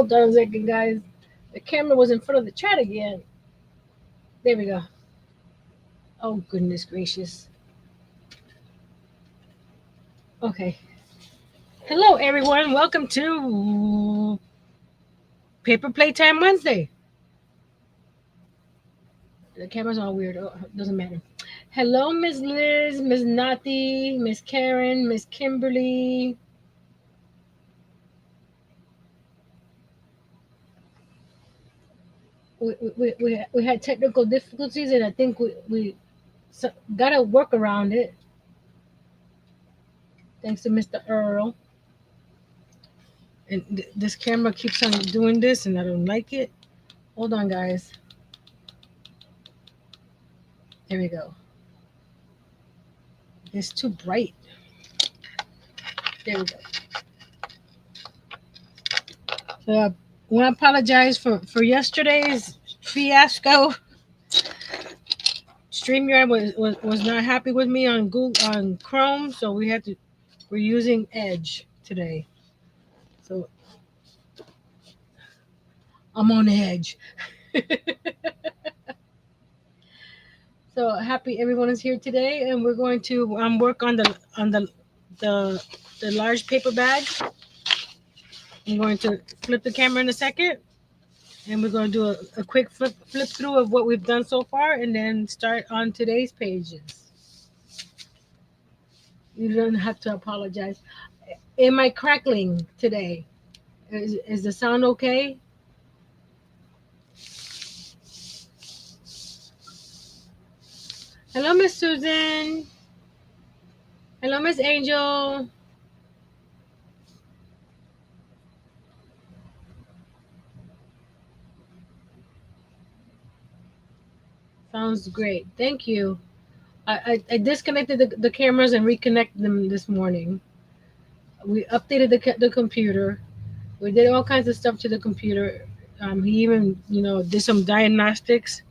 Hold on a second, guys. The camera was in front of the chat again. There we go. Oh, goodness gracious. Okay. Hello, everyone. Welcome to Paper Playtime Wednesday. The camera's all weird. Oh, doesn't matter. Hello, Miss Liz, Miss Nati, Miss Karen, Miss Kimberly. We had technical difficulties, and I think we got to work around it. Thanks to Mr. Earl. And this camera keeps on doing this, and I don't like it. Hold on, guys. There we go. It's too bright. There we go. So I want to apologize for yesterday's fiasco. StreamYard was not happy with me on Google on Chrome, so we're using Edge today. So I'm on Edge. So happy everyone is here today, and we're going to work on the the large paper bag. I'm going to flip the camera in a second, and we're going to do a quick flip through of what we've done so far, and then start on today's pages. You don't have to apologize. Am I crackling today? Is the sound okay? Hello, Miss Susan. Hello, Miss Angel. Sounds great. Thank you. I disconnected the cameras and reconnected them this morning. We updated the computer. We did all kinds of stuff to the computer. He even, did some diagnostics,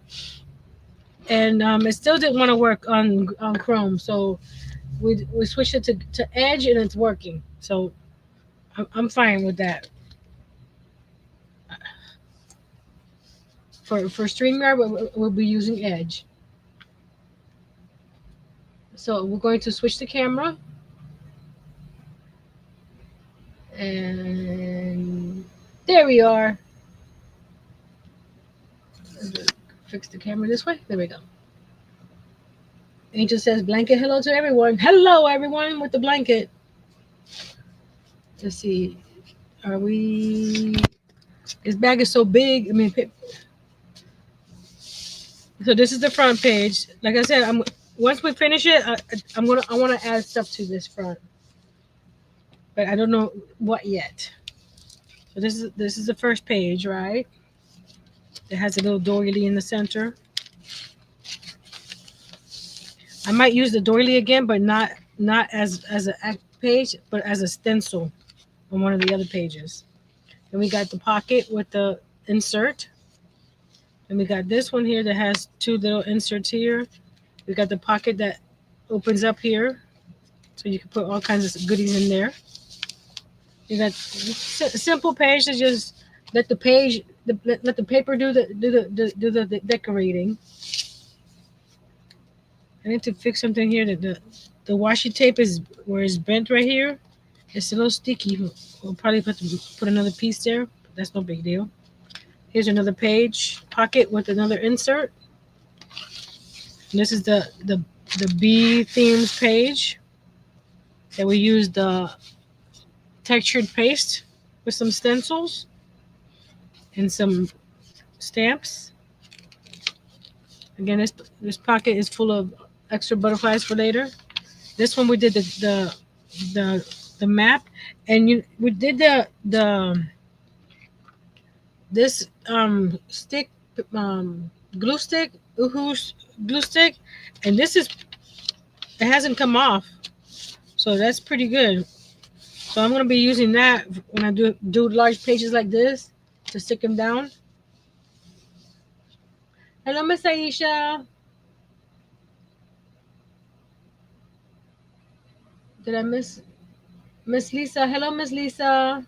and it still didn't want to work on Chrome. So we switched it to Edge, and it's working. So I'm fine with that. For StreamYard, we'll be using Edge. So we're going to switch the camera, and there we are. Fix the camera this way. There we go. Angel says blanket hello to everyone. Hello everyone with the blanket. Let's see. Are we? This bag is so big. I mean, so this is the front page. Like I said, once we finish it, I want to add stuff to this front, but I don't know what yet. So this is the first page, right? It has a little doily in the center. I might use the doily again, but not as a page, but as a stencil on one of the other pages. Then we got the pocket with the insert. And we got this one here that has two little inserts here. We got the pocket that opens up here, so you can put all kinds of goodies in there. You got a simple page to just let the page, let the paper do the decorating. I need to fix something here. That the washi tape is where it's bent right here. It's a little sticky. We'll probably put another piece there. But that's no big deal. Here's another page pocket with another insert. And this is the bee themes page that we used the textured paste with some stencils and some stamps. Again, this pocket is full of extra butterflies for later. This one we did the map, and we did the this stick glue stick glue stick, and it hasn't come off, so that's pretty good. So I'm gonna be using that when I do large pages like this to stick them down. Hello, Miss Aisha. Did I miss Miss Lisa? Hello, Miss Lisa.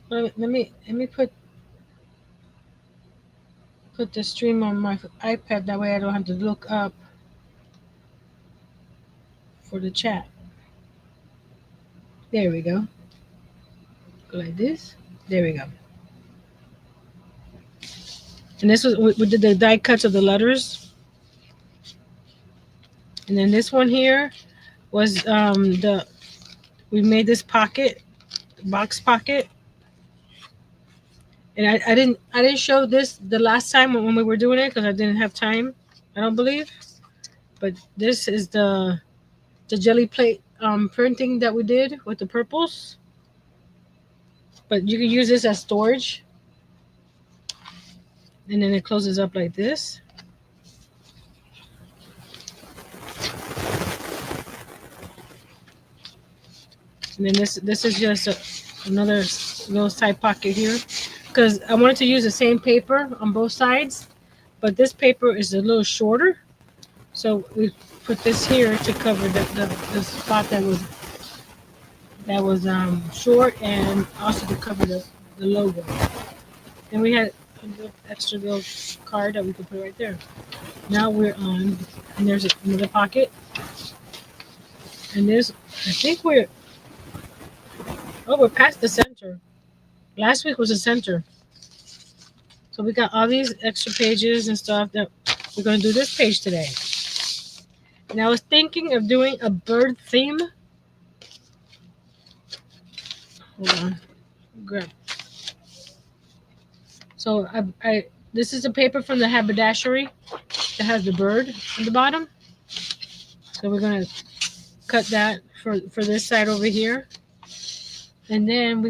Let me put the stream on my iPad. That way I don't have to look up for the chat. There we go. Go like this. There we go. And this was we did the die cuts of the letters. And then this one here was the we made this pocket, box pocket. And I didn't show this the last time when we were doing it because I didn't have time. I don't believe. But this is the jelly plate printing that we did with the purples. But you can use this as storage. And then it closes up like this. And then this is just another little side pocket here because I wanted to use the same paper on both sides, but this paper is a little shorter, so we put this here to cover the spot that was short and also to cover the logo. Then we had a little extra little card that we could put right there. Now we're on, and there's another pocket, and there's I think we're past the center. Last week was the center. So we got all these extra pages and stuff that we're going to do this page today. And I was thinking of doing a bird theme. Hold on. Grab. So I this is a paper from the haberdashery that has the bird at the bottom. So we're going to cut that for this side over here. And then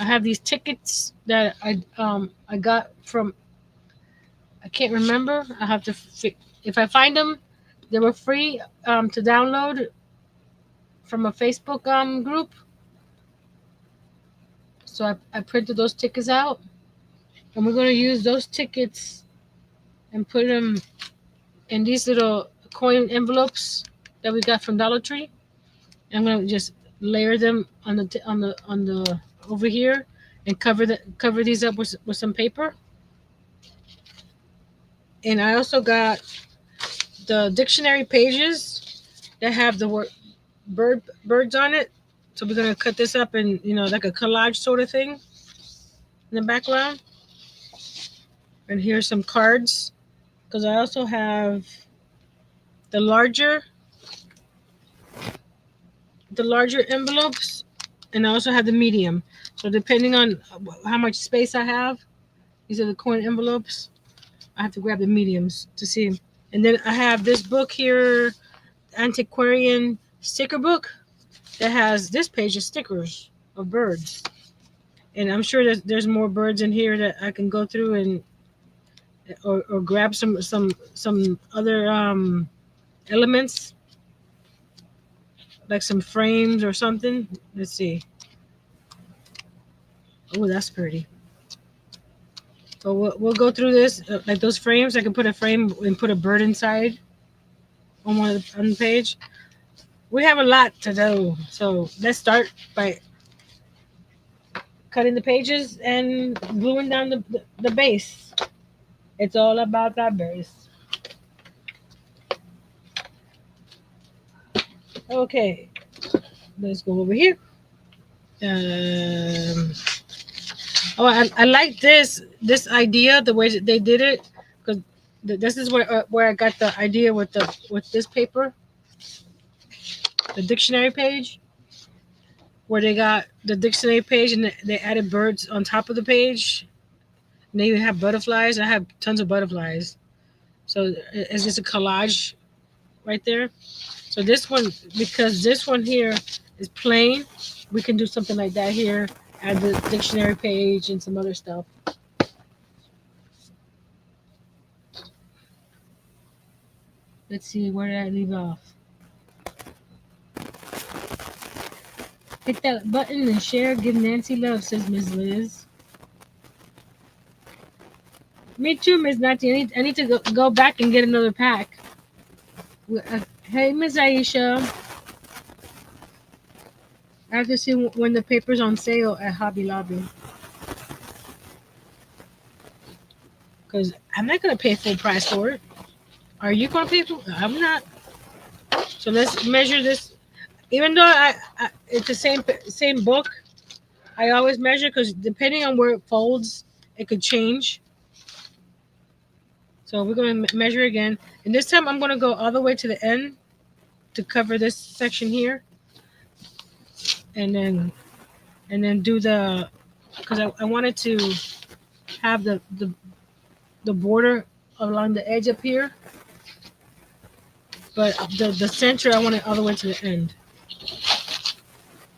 I have these tickets that I got from, I can't remember. I have to if I find them, they were free to download from a Facebook group. So I printed those tickets out, and we're going to use those tickets and put them in these little coin envelopes that we got from Dollar Tree. I'm going to just layer them on the over here and cover these up with some paper. And I also got the dictionary pages that have the word birds on it. So we're gonna cut this up in like a collage sort of thing in the background. And here's some cards because I also have the larger envelopes, and I also have the medium. So depending on how much space I have, these are the coin envelopes. I have to grab the mediums to see. And then I have this book here, Antiquarian sticker book, that has this page of stickers of birds. And I'm sure there's more birds in here that I can go through and or grab some other elements, like some frames or something. Let's see. Oh, that's pretty. So we'll go through this. Like those frames, I can put a frame and put a bird inside on the page. We have a lot to do, so let's start by cutting the pages and gluing down the base. It's all about that base. Okay, let's go over here. I like this idea, the way that they did it, because this is where I got the idea with this paper, the dictionary page, where they got the dictionary page and they added birds on top of the page. And they even have butterflies. I have tons of butterflies, so it's just a collage right there. So this one, because this one here is plain, we can do something like that here. Add the dictionary page and some other stuff. Let's see, where did I leave off? Hit that button and share. Give Nancy love, says Ms. Liz. Me too, Ms. Nancy. I need to go back and get another pack. Hey, Ms. Aisha. I have to see when the paper's on sale at Hobby Lobby. Because I'm not going to pay full price for it. Are you going to pay full? I'm not. So let's measure this. Even though it's the same book, I always measure because depending on where it folds, it could change. So we're going to measure again. And this time I'm going to go all the way to the end to cover this section here. And then do the, because I wanted to have the border along the edge up here. But the center, I want it all the way to the end.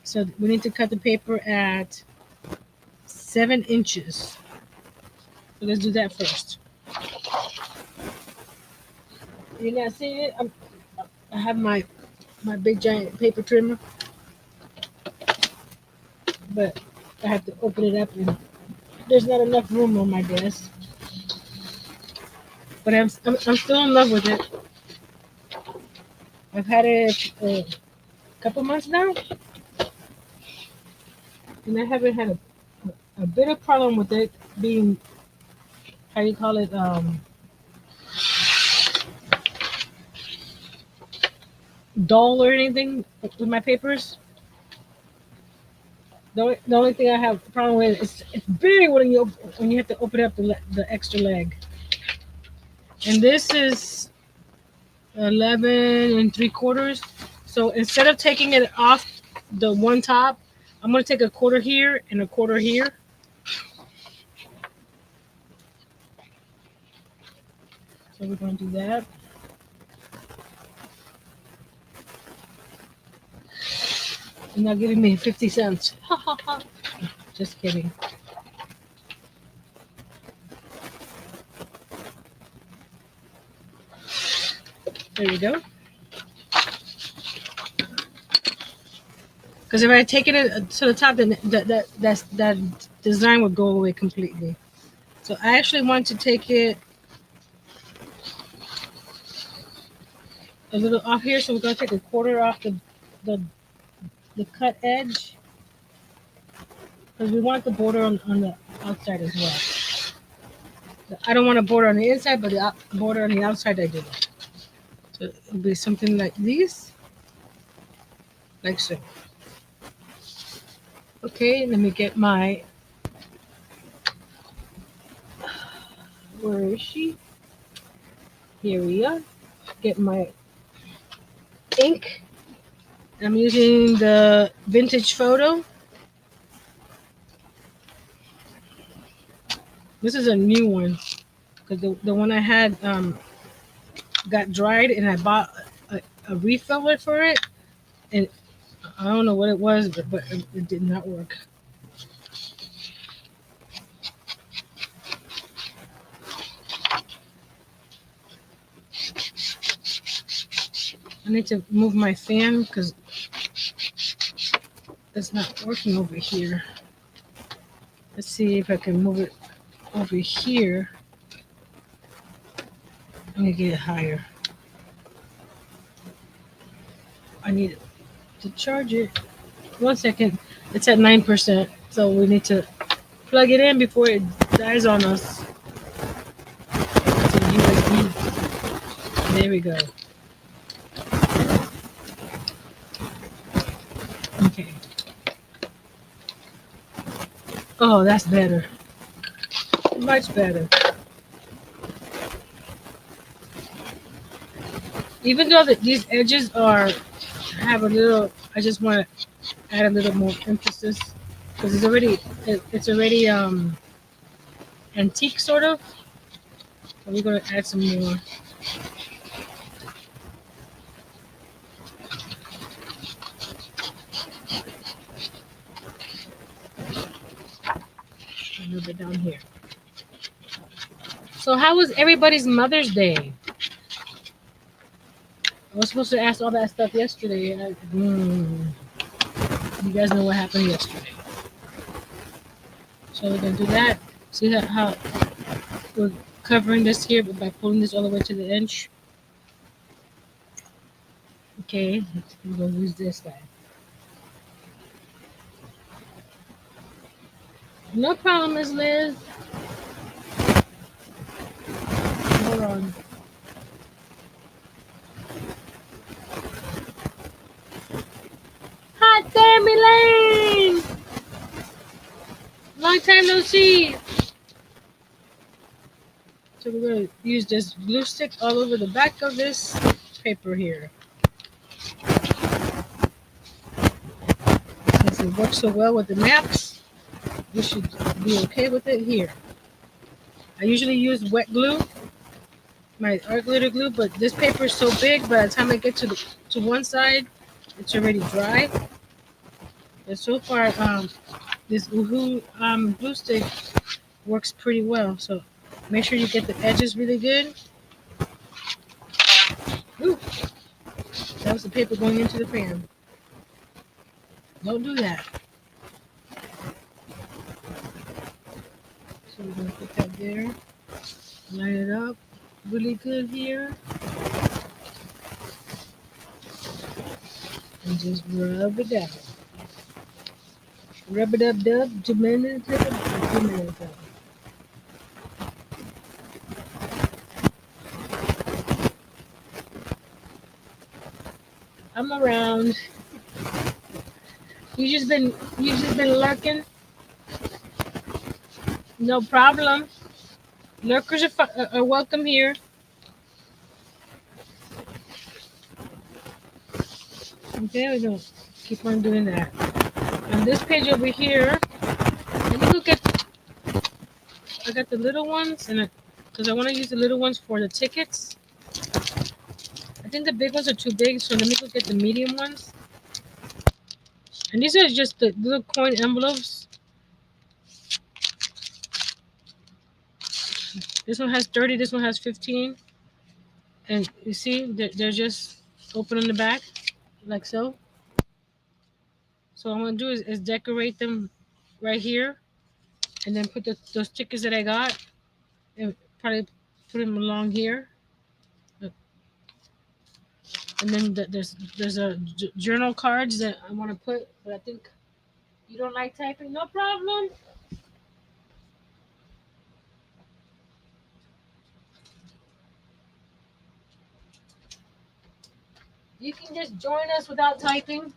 So we need to cut the paper at 7 inches. So let's do that first. You're not seeing it? I have my big giant paper trimmer, but I have to open it up and there's not enough room on my desk. But I'm still in love with it. I've had it a couple months now, and I haven't had a bit of problem with it being, how you call it, dull or anything with my papers. The only thing I have a problem with is it's big when you have to open up the extra leg. And this is 11 3/4. So instead of taking it off the one top, I'm gonna take a quarter here and a quarter here. So we're gonna do that. And they're giving me 50 cents. Just kidding. There you go. Because if I take it to the top, then that design would go away completely. So I actually want to take it a little off here. So we're gonna take a quarter off the, the cut edge, because we want the border on the outside as well. I don't want a border on the inside, but the border on the outside I do. So it'll be something like this, like so. Okay, let me get my, where is she? Here we are. Get my ink. I'm using the Vintage Photo. This is a new one because the one I had got dried, and I bought a refiller for it, and I don't know what it was, but it did not work. I need to move my fan because it's not working over here. Let's see if I can move it over here. Let me get it higher. I need to charge it. 1 second. It's at 9%, so we need to plug it in before it dies on us. It's a USB. There we go. Okay. Oh, that's better. Much better. Even though these edges have a little, I just want to add a little more emphasis because it's already antique sort of. So we're gonna add some more. A little bit down here. So how was everybody's Mother's Day? I was supposed to ask all that stuff yesterday. You guys know what happened yesterday. So we're gonna do that. See how we're covering this here by pulling this all the way to the inch. Okay, we're gonna use this guy. No problem, Miss Liz. Hold on. Hot damn Elaine! Long time no see. So we're gonna use this glue stick all over the back of this paper here. Since it works so well with the maps, we should be okay with it here. I usually use wet glue, my art glitter glue, but this paper is so big. By the time I get to one side, it's already dry. And so far, this Woohoo glue stick works pretty well. So make sure you get the edges really good. Ooh, that was the paper going into the pan. Don't do that. So we're gonna put that there. Line it up really good here. And just rub it down. Rub it up, dub, 2 minutes, 2 minutes. I'm around. You just been lurking. No problem. Lurkers are welcome here. Okay, we don't keep on doing that. On this page over here, let me look at. I got the little ones, and because I want to use the little ones for the tickets. I think the big ones are too big, so let me look at the medium ones. And these are just the little coin envelopes. This one has 30, this one has 15. And you see, they're just open on the back, like so. So what I'm going to do is decorate them right here. And then put those stickers that I got. And probably put them along here. And then there's a journal cards that I want to put. But I think you don't like typing. No problem. You can just join us without typing.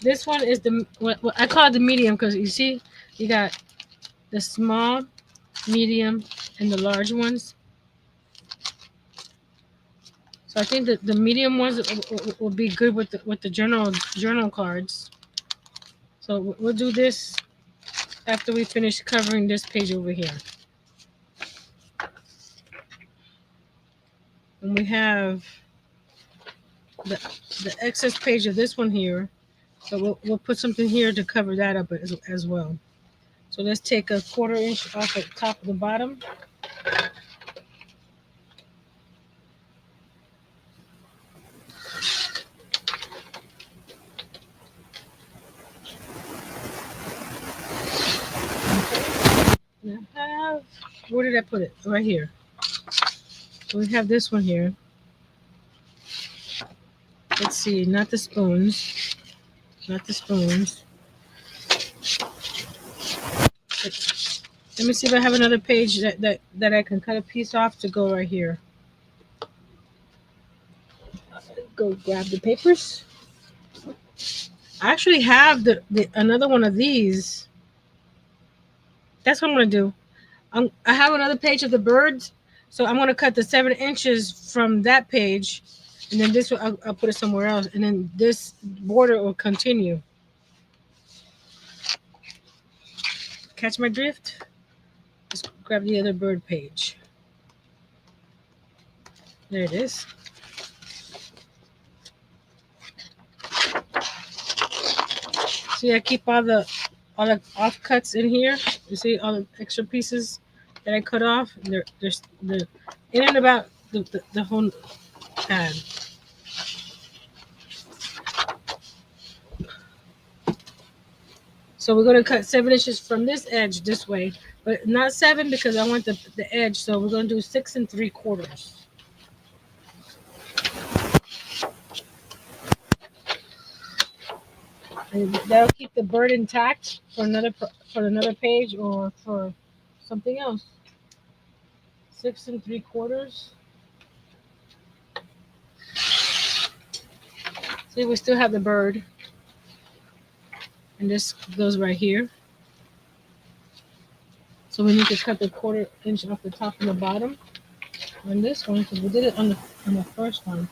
This one is what I call it the medium because you see, you got the small, medium, and the large ones. So I think that the medium ones will be good with the journal cards. So we'll do this after we finish covering this page over here. And we have the excess page of this one here. So we'll put something here to cover that up as well. So let's take a 1/4 inch off the top of the bottom. And I have, where did I put it? Right here. So we have this one here. Let's see, not the spoons. Not the spoons. Let me see if I have another page that I can cut a piece off to go right here. Go grab the papers. I actually have the another one of these. That's what I'm gonna do. I have another page of the birds, so I'm gonna cut the 7 inches from that page, and then this one I'll put it somewhere else, and then this border will continue. Catch my drift? Just grab the other bird page. There it is. See, I keep all the offcuts in here. You see all the extra pieces that I cut off. They're in and about the whole pad. So we're gonna cut 7 inches from this edge this way, but not 7 because I want the edge. So we're gonna do 6 3/4. And that'll keep the bird intact for another page or for something else. 6 3/4. See, we still have the bird, and this goes right here. So we need to cut the 1/4 inch off the top and the bottom on this one because we did it on the first one.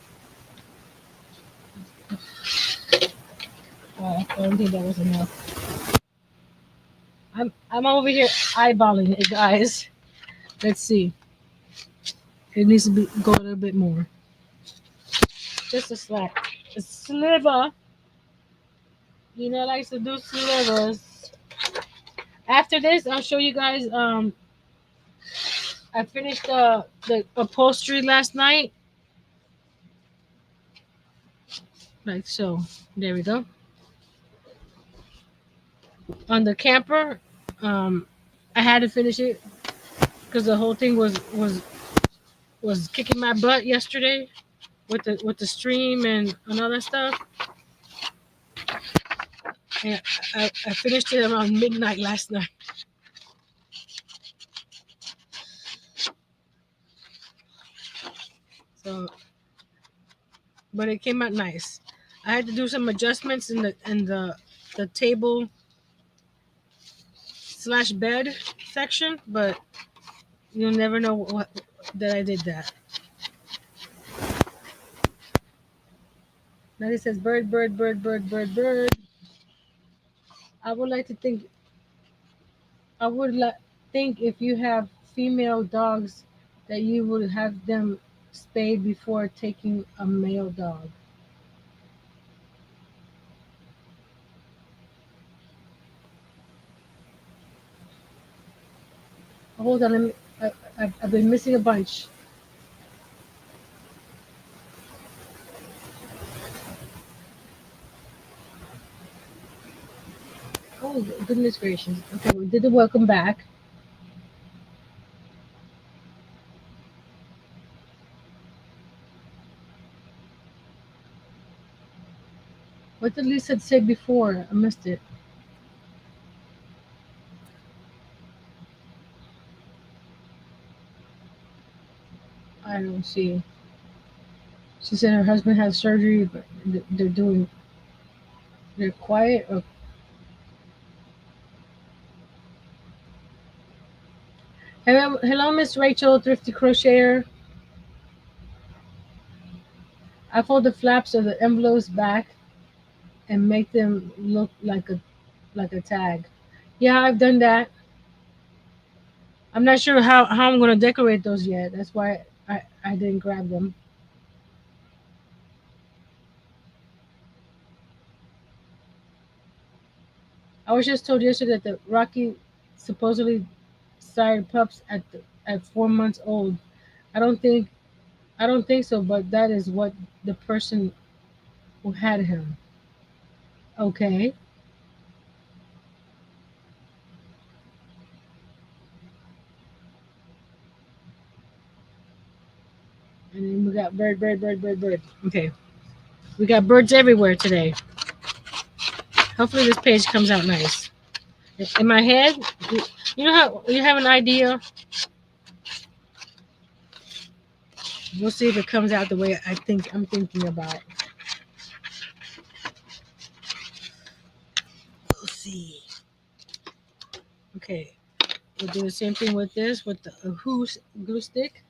I don't think that was enough. I'm over here eyeballing it, guys. Let's see. It needs to go a little bit more. Just a slack, a sliver. You know, I like to do slivers. After this, I'll show you guys. I finished the upholstery last night, like so. There we go. On the camper, I had to finish it because the whole thing was kicking my butt yesterday with the stream and all that stuff. And I finished it around midnight last night. So, but it came out nice. I had to do some adjustments in the table slash bed section, but you'll never know what that I did that. Now it says bird, bird, bird, bird, bird, bird. I would like to think. I would think if you have female dogs that you would have them spayed before taking a male dog. Hold on, I've been missing a bunch. Oh, goodness gracious. Okay, we did the welcome back. What did Lisa say before? I missed it. I don't see. She said her husband had surgery, but they're quiet. Or, hello, Miss Rachel, Thrifty Crocheter. I fold the flaps of the envelopes back and make them look like a tag. Yeah, I've done that. I'm not sure how I'm gonna decorate those yet. That's why I didn't grab them. I was just told yesterday that the Rocky supposedly sired pups at 4 months old. I don't think I don't think so, but that is what the person who had him. Okay. And then we got bird, bird, bird, bird, bird. Okay. We got birds everywhere today. Hopefully this page comes out nice. In my head, you know how you have an idea. We'll see if it comes out the way I'm thinking about. We'll see. Okay. We'll do the same thing with this with the glue stick.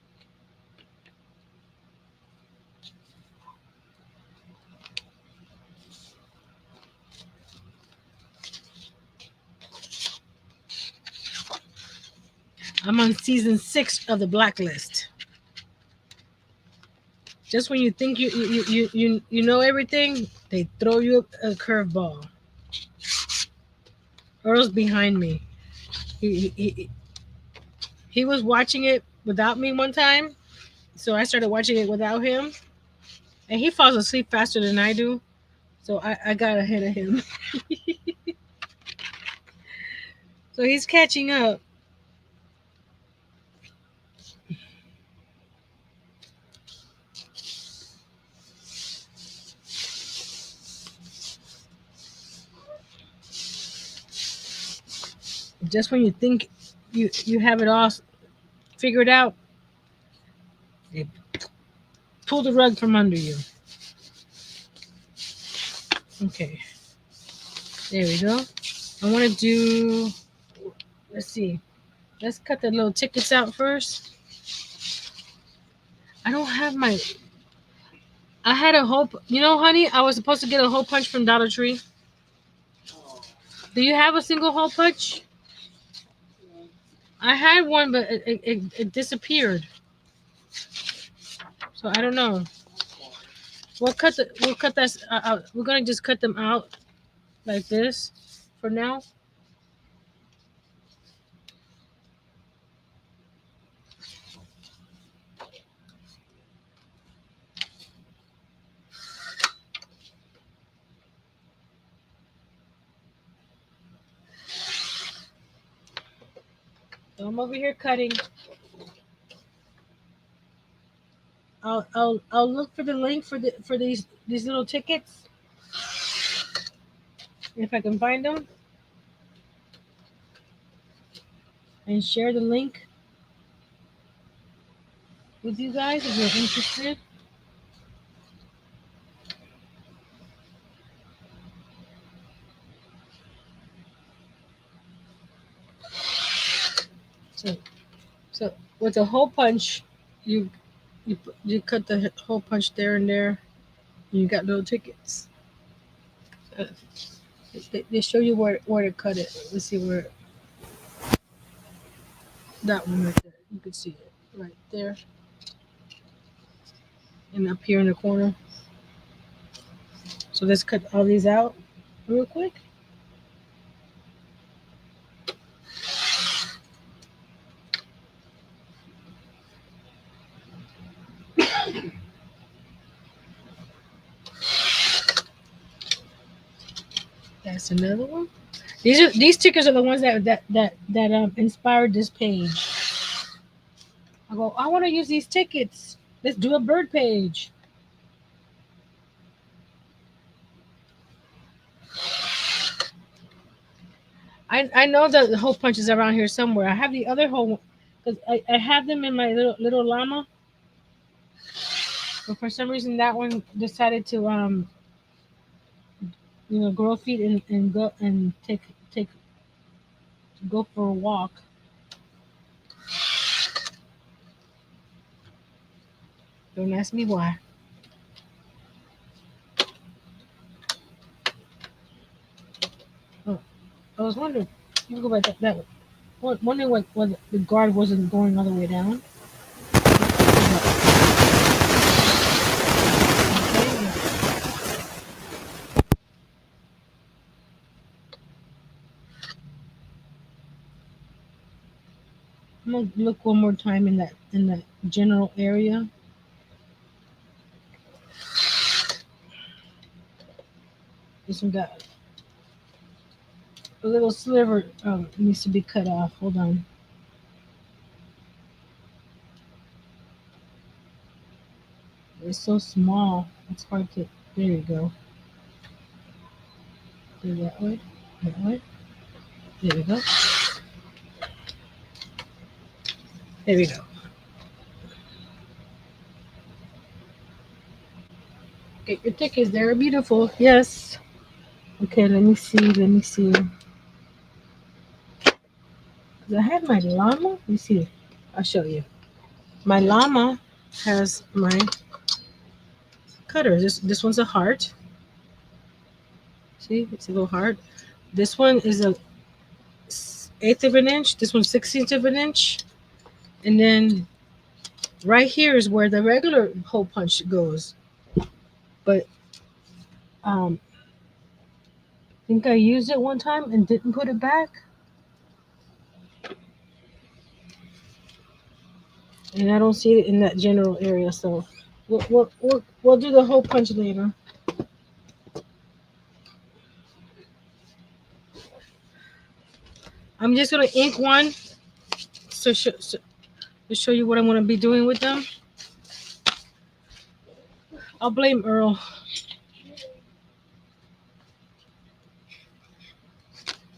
I'm on season 6 of the Blacklist. Just when you think you know everything, they throw you a curveball. Earl's behind me. He, he he he was watching it without me one time, so I started watching it without him, and he falls asleep faster than I do. So I got ahead of him. So he's catching up. just when you think you have it all figured out, they pull the rug from under you. Okay, there we go. I want to do. Let's see. Let's cut the little tickets out first. I don't have my. I had a hole. You know, honey, I was supposed to get a hole punch from Dollar Tree. Do you have a single hole punch? I had one, but it disappeared. So I don't know. We'll cut that out. We're gonna just cut them out like this for now. So I'm over here cutting. I'll look for the link for these little tickets if I can find them and share the link with you guys if you're interested. So so with a hole punch, you you cut the hole punch there and there, and you got little tickets. Uh, they show you where to cut it. Let's see where that one right there. You can see it right there and up here in the corner. So let's cut all these out real quick. That's another one. These stickers are the ones that inspired this page. I go, I want to use these tickets. Let's do a bird page. I know the hole punches around here somewhere. I have the other hole because I have them in my little llama, but for some reason that one decided to grow feet and go and take go for a walk. Don't ask me why. Oh, I was wondering. You can go back that way. Wondering what the guard wasn't going all the way down. I'm gonna look one more time in that general area. This one got a little sliver needs to be cut off. Hold on. It's so small. It's hard to. There you go. Do that way. That way. There we go. There we go. Okay, your tickets. They're beautiful. Yes. Okay, let me see. Let me see. I had my llama. Let me see. I'll show you. My llama has my cutter. This one's a heart. See, it's a little heart. This one is a eighth of an inch. This one's 16th of an inch. And then right here is where the regular hole punch goes. But I think I used it one time and didn't put it back. And I don't see it in that general area. So we'll do the hole punch later. I'm just going to ink one to show you what I'm going to be doing with them. I'll blame Earl.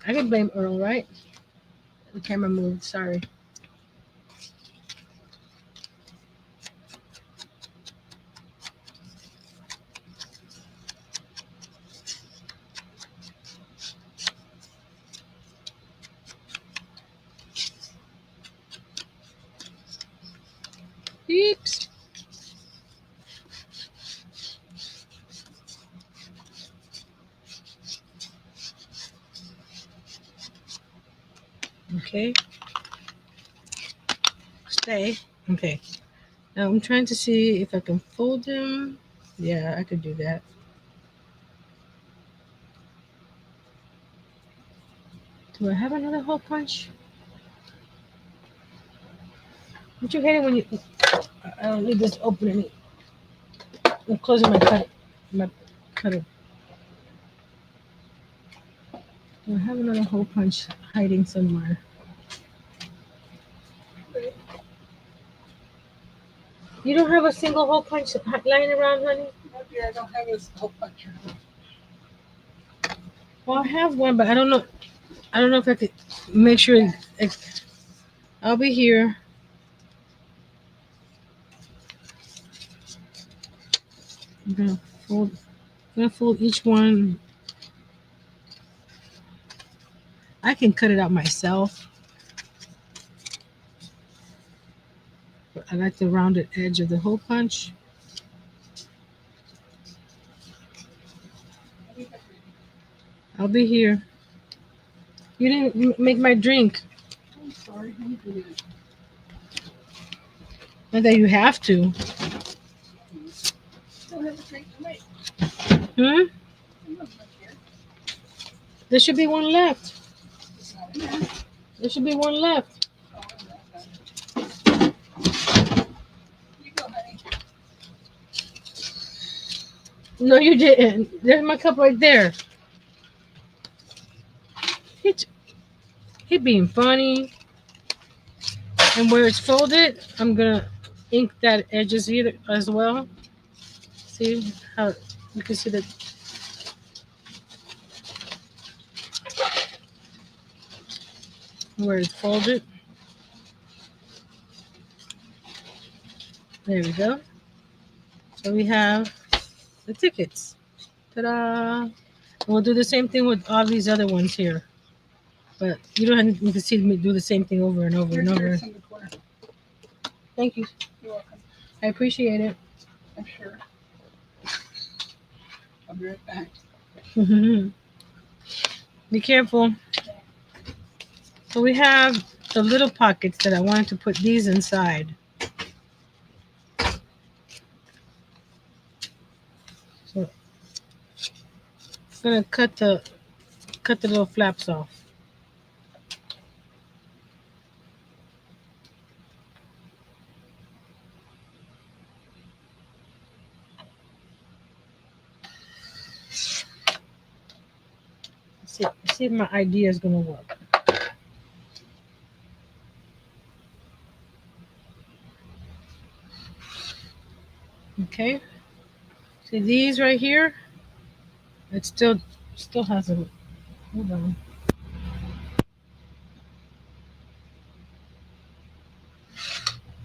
I can blame Earl, right? The camera moved. Sorry. Oops. Okay. Stay. Okay. Now I'm trying to see if I can fold them. Yeah, I could do that. Do I have another hole punch? Don't you hate it when you? I don't need this opening. I'm closing my cutter. My cutter. Do I have another hole punch hiding somewhere? You don't have a single hole punch lying around, honey? Maybe I don't have a hole puncher. Well, I have one, but I don't know. I don't know if I could make sure. I'll be here. I'm gonna fold. I'm gonna fold each one. I can cut it out myself, but I like the rounded edge of the hole punch. I'll be here. You didn't make my drink. I'm sorry. I'm good. Not that you have to. Still have a drink to make. Hmm? I'm not much here. There should be one left. It's not in there. There should be one left. Oh, I got it. You go, honey. No, you didn't. There's my cup right there. He being funny. And where it's folded, I'm gonna ink that edges either as well. See how you can see that where it's folded. There we go. So we have the tickets. Ta-da! And we'll do the same thing with all these other ones here. But you don't need to see me do the same thing over and over and over. Here's in the corner. Thank you. You're welcome. I appreciate it. I'm sure. I'll be right back. Be careful. So we have the little pockets that I wanted to put these inside. So I'm gonna cut the little flaps off. See if my idea is gonna work. Okay. See these right here? It still has a hold on.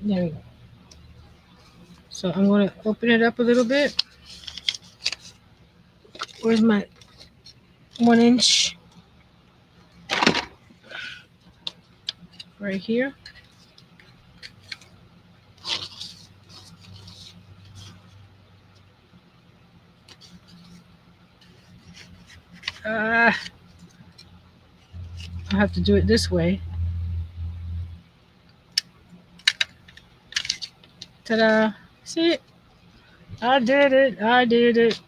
There we go. So I'm gonna open it up a little bit. Where's my 1 inch? Right here. I have to do it this way. Ta-da! See? I did it. I did it.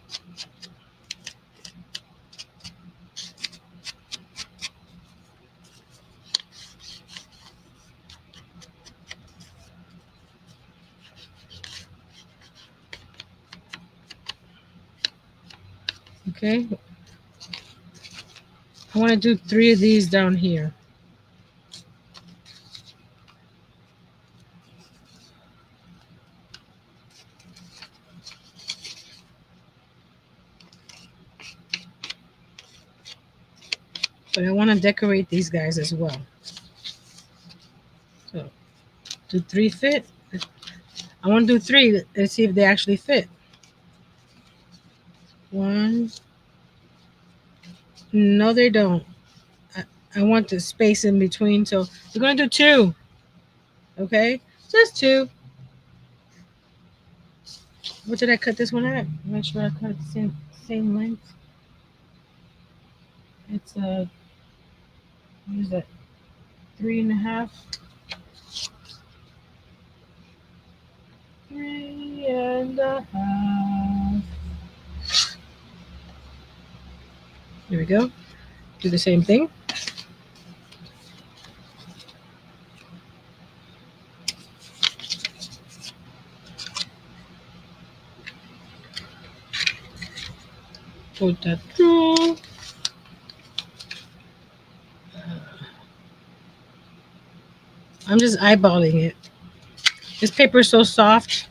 Okay. I want to do 3 of these down here. But I want to decorate these guys as well. Do 3 fit? I want to do 3. Let's see if they actually fit. 1. No, they don't. I want the space in between, so we're going to do 2. Okay? Just 2. What did I cut this one at? Make sure I cut it the same length. It's what is that? 3.5. 3.5. There we go. Do the same thing. Put that through. I'm just eyeballing it. This paper is so soft.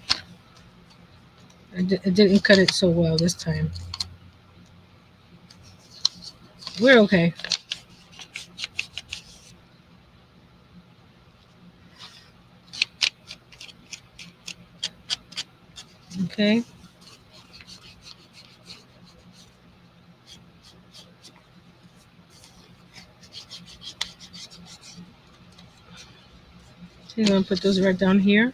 It didn't cut it so well this time. We're okay. Okay. So you're going to put those right down here.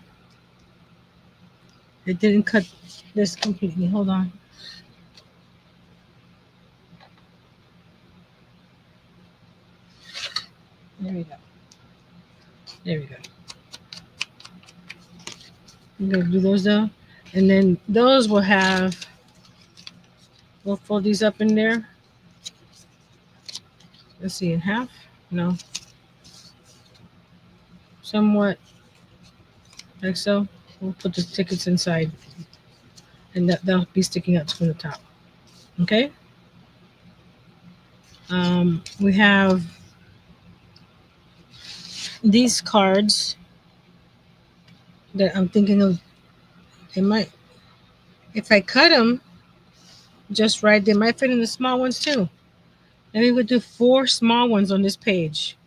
It didn't cut this completely. Hold on. There we go. There we go. I'm going to do those though. And then those will have, we'll fold these up in there. Let's see, in half? No. Somewhat like so. We'll put the tickets inside. And they'll be sticking out from the top. Okay? We have these cards that I'm thinking of. They might, if I cut them just right, they might fit in the small ones too. Maybe we'll do 4 small ones on this page.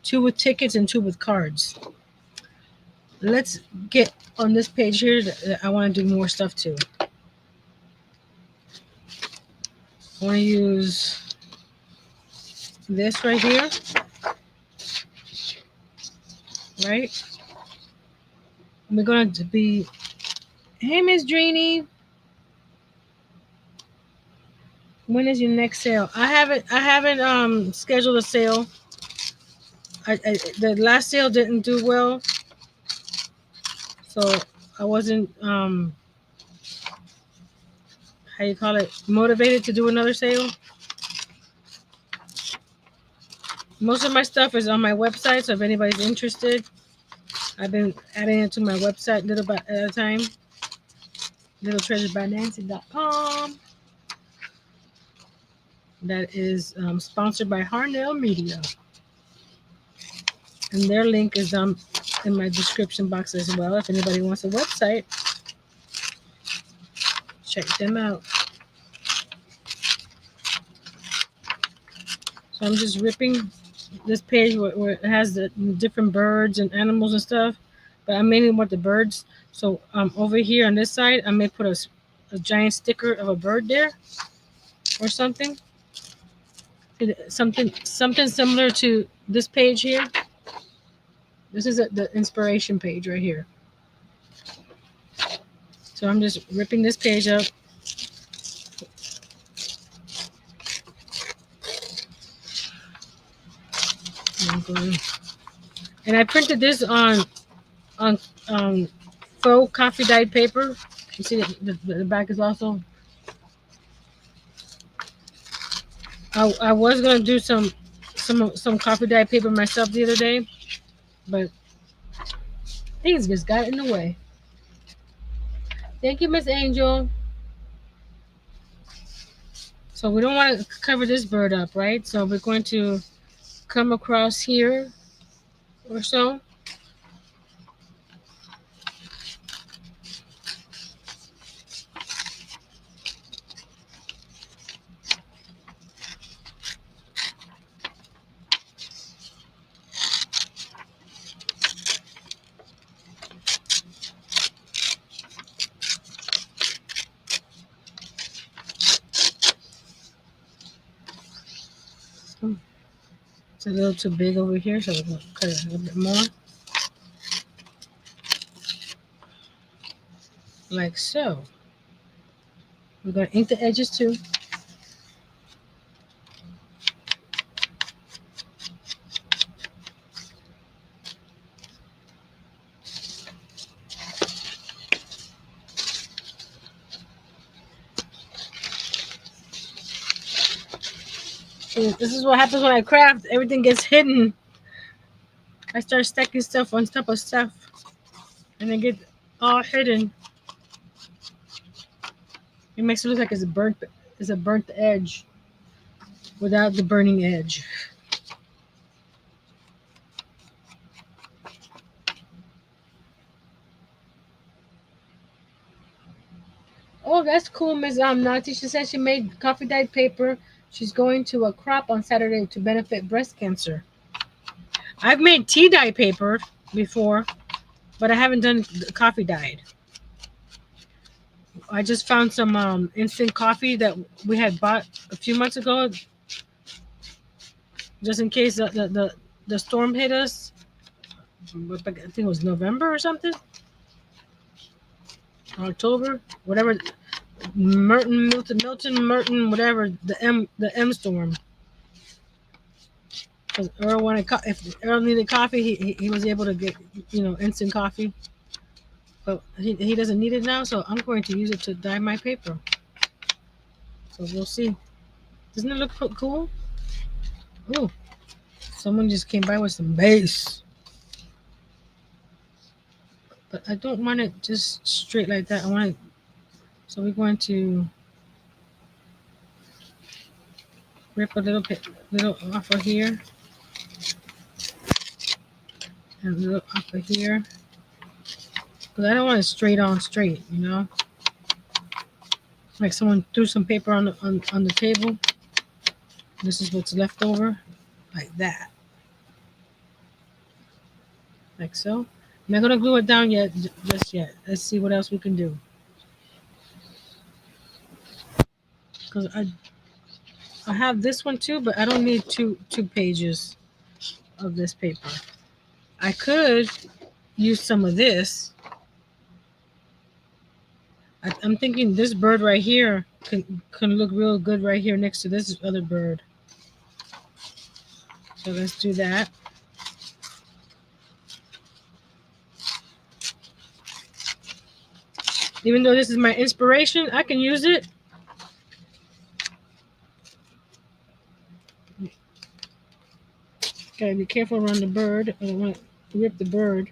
2 with tickets and 2 with cards. Let's get on this page here. I want to do more stuff too. I want to use this right here. Right? We're going to be, hey, Miss Dreeny. When is your next sale? I haven't scheduled a sale. The last sale didn't do well, so I wasn't how you call it, motivated to do another sale. Most of my stuff is on my website, so if anybody's interested, I've been adding it to my website little bit at a time. LittleTreasureByNancy.com. That is sponsored by Harnell Media, and their link is in my description box as well. If anybody wants a website, check them out. So I'm just ripping this page where it has the different birds and animals and stuff, but I mainly want the birds. So over here on this side, I may put a giant sticker of a bird there or something. Something similar to this page here. This is the inspiration page right here. So I'm just ripping this page up. And I printed this on faux coffee dyed paper. You see the back is also. I was gonna do some coffee dyed paper myself the other day, but things just got in the way. Thank you, Miss Angel. So we don't want to cover this bird up, right? So we're going to come across here or so. It's a little too big over here, so we're gonna cut it a little bit more. Like so. We're gonna ink the edges too. And this is what happens when I craft. Everything gets hidden. I start stacking stuff on top of stuff, and they get all hidden. It makes it look like it's a burnt. It's a burnt edge without the burning edge. Oh, that's cool, Miss Nati. She said she made coffee dyed paper. She's going to a crop on Saturday to benefit breast cancer. I've made tea dye paper before, but I haven't done coffee dyed. I just found some instant coffee that we had bought a few months ago, just in case the storm hit us. I think it was November or something, October, whatever. Milton, whatever, the M storm. Because Earl wanted if Earl needed coffee, he was able to get instant coffee. But he doesn't need it now, so I'm going to use it to dye my paper. So we'll see. Doesn't it look cool? Ooh, someone just came by with some base. But I don't want it just straight like that. I want it. So we're going to rip a little off of here. And a little off of here. Because I don't want it straight on straight, Like someone threw some paper on the table. This is what's left over. Like that. Like so. I'm not going to glue it down just yet. Let's see what else we can do. Because I have this one too, but I don't need two pages of this paper. I could use some of this. I'm thinking this bird right here can look real good right here next to this other bird. So let's do that. Even though this is my inspiration, I can use it. Gotta be careful around the bird. I don't want to rip the bird.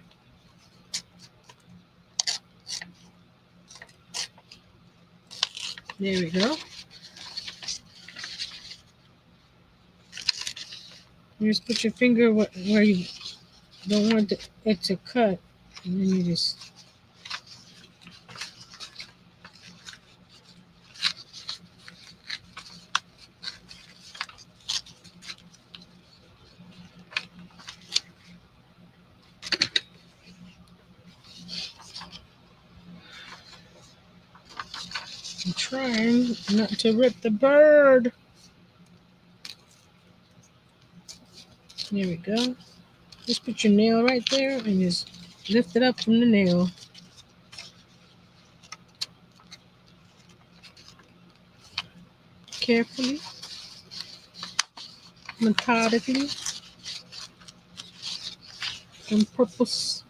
There we go. You just put your finger where you don't want it to cut, and then you just I'm trying not to rip the bird. There we go. Just put your nail right there and just lift it up from the nail. Carefully, methodically, on purpose.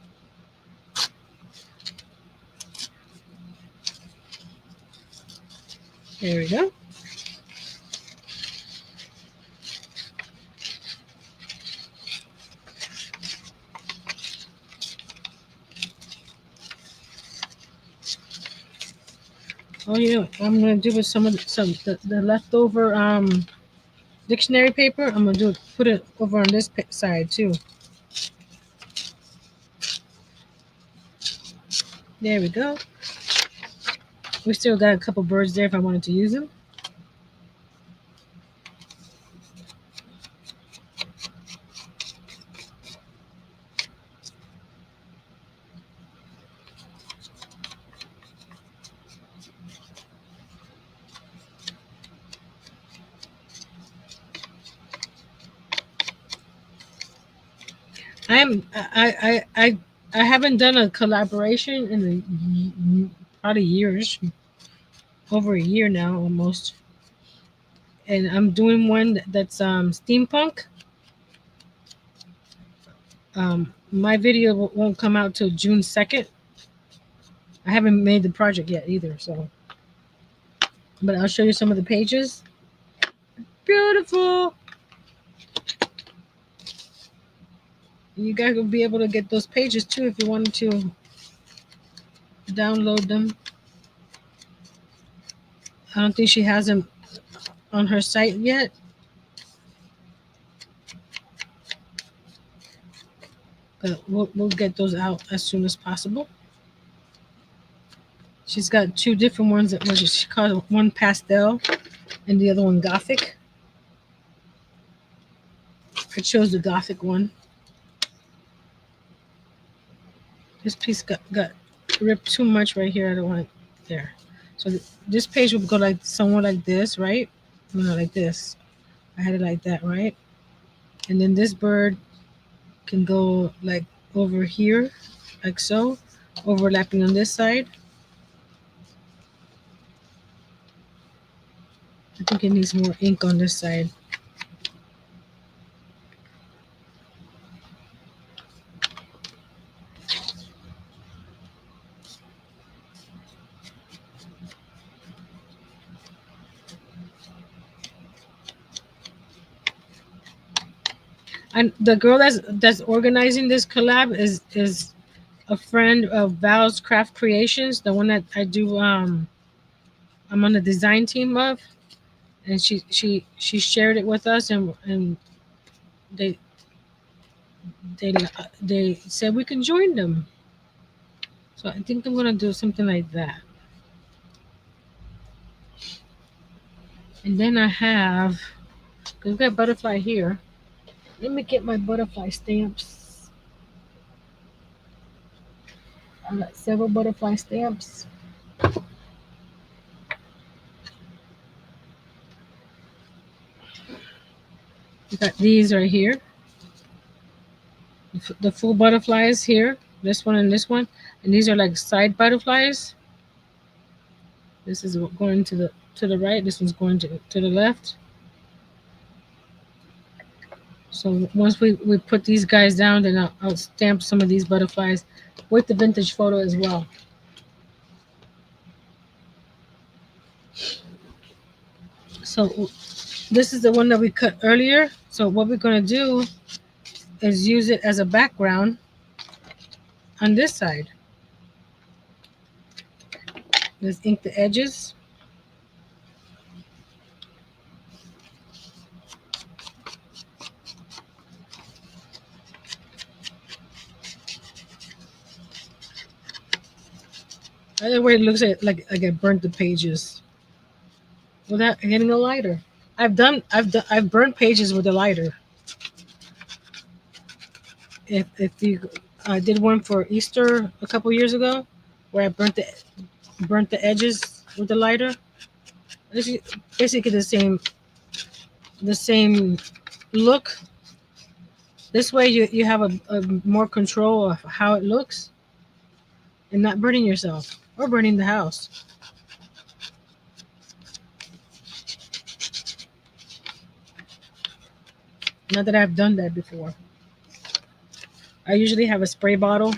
There we go. Oh, you know what I'm gonna do with some of the leftover dictionary paper? I'm gonna put it over on this side too. There we go. We still got a couple birds there if I wanted to use them. I haven't done a collaboration in probably years, over a year now almost, and I'm doing one that's steampunk. My video won't come out till June 2nd. I haven't made the project yet either, so but I'll show you some of the pages. Beautiful. You guys will be able to get those pages too if you wanted to download them. I don't think she has them on her site yet. But we'll get those out as soon as possible. She's got two different ones that was she called one pastel and the other one gothic. I chose the gothic one. This piece got ripped too much right here. I don't want it there. So this page would go like somewhere like this, right? No, like this. I had it like that, right? And then this bird can go like over here, like so, overlapping on this side. I think it needs more ink on this side. And the girl that's organizing this collab is a friend of Val's Craft Creations, the one that I do. I'm on the design team of, and she shared it with us, and they they they said we can join them. So I think I'm gonna do something like that. And then I have, cause we got butterfly here. Let me get my butterfly stamps. I got several butterfly stamps. We got these right here. The full butterflies here. This one and this one, and these are like side butterflies. This is going to the right. This one's going to the left. So once we put these guys down, then I'll stamp some of these butterflies with the vintage photo as well. So this is the one that we cut earlier. So what we're going to do is use it as a background on this side. Let's ink the edges. Either way, it looks like I burnt the pages without getting a lighter. I've burnt pages with a lighter. If you I did one for Easter a couple years ago, where I burnt the edges with the lighter. It's basically the same look. This way you have a more control of how it looks and not burning yourself or burning the house. Not that I've done that before. I usually have a spray bottle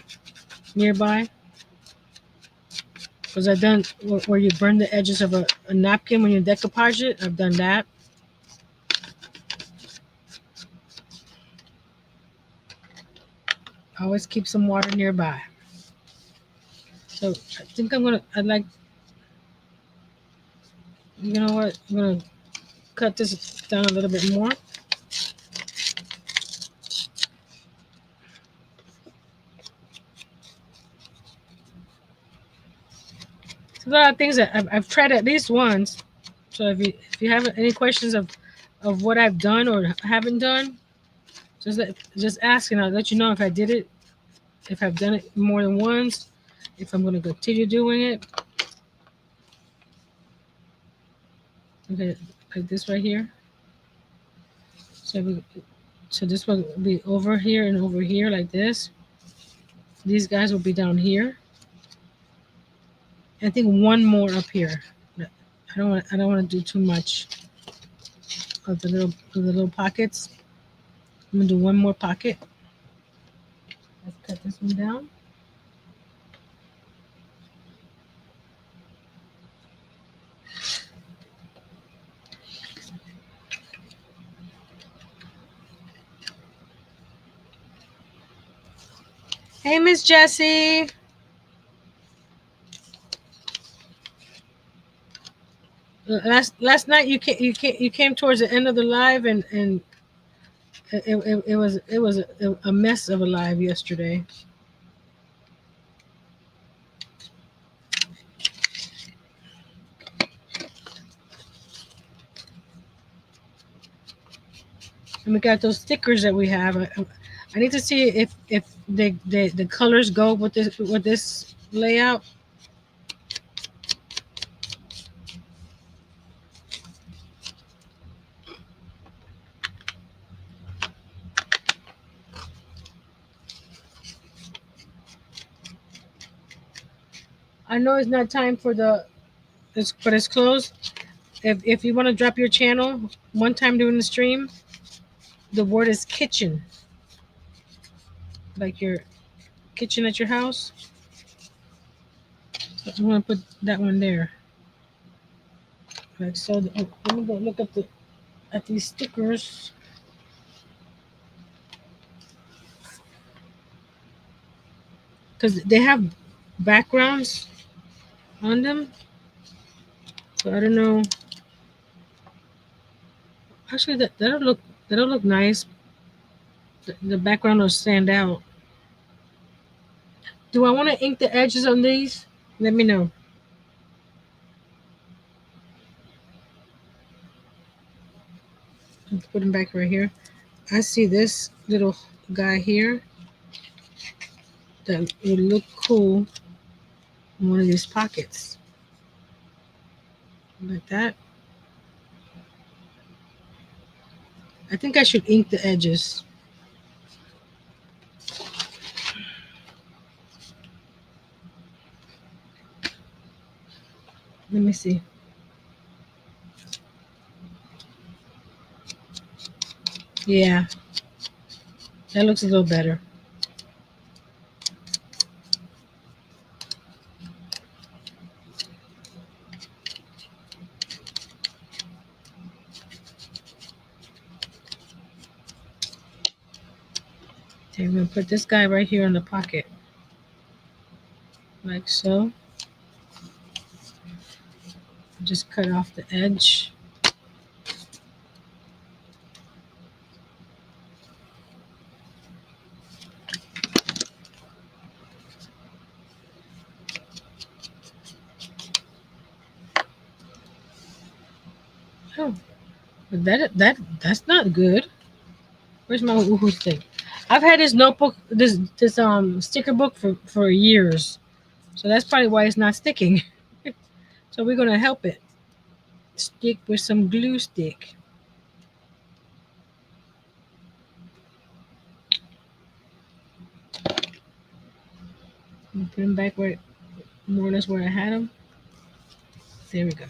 nearby because I've done where you burn the edges of a napkin when you decoupage it. I've done that. Always keep some water nearby. So I think I'd like, you know what? I'm going to cut this down a little bit more. A lot of things that I've tried at least once. So if you have any questions of what I've done or haven't done, just ask and I'll let you know if I did it, if I've done it more than once, if I'm going to continue doing it. Okay, like this right here. So So this will be over here and over here like this. These guys will be down here. I think one more up here. I don't want to do too much of the little pockets. I'm gonna do one more pocket. Let's cut this one down. Hey, Miss Jessie. Last night you came towards the end of the live and it was a mess of a live yesterday. And we got those stickers that we have. I need to see if the colors go with this layout. I know it's not time for but it's closed. If you want to drop your channel one time during the stream, the word is kitchen, like your kitchen at your house. I'm gonna put that one there. Like so. Let me go look at these stickers. Because they have backgrounds on them. So I don't know. Actually, that'll look nice. The background will stand out. Do I want to ink the edges on these? Let me know. Let's put them back right here. I see this little guy here that would look cool in one of these pockets. Like that. I think I should ink the edges. Let me see. Yeah, that looks a little better. Okay, I'm gonna put this guy right here in the pocket. Like so. Just cut off the edge. Oh, but that's not good. Where's my woohoo stick? I've had this notebook, this sticker book for years, so that's probably why it's not sticking. So we're gonna help it stick with some glue stick. Put them back where, more or less where I had them. There we go.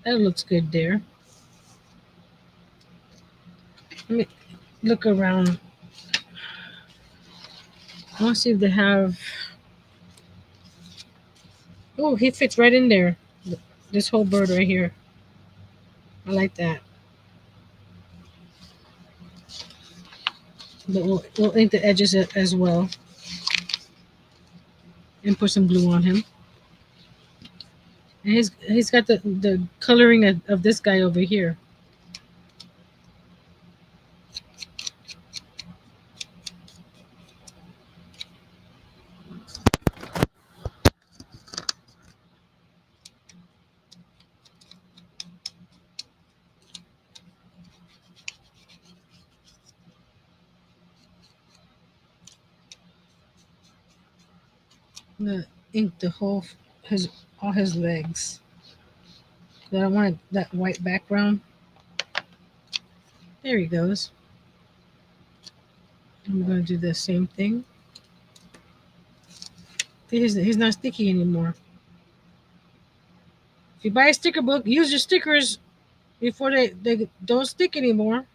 That looks good there. Let me look around. I want to see if they have. Oh, he fits right in there. This whole bird right here. I like that. But we'll ink the edges as well and put some glue on him. And he's got the coloring of this guy over here. ink the whole his all his legs. I don't want that white background. There he goes. I'm gonna do the same thing. He's not sticky anymore. If you buy a sticker book, use your stickers before they don't stick anymore.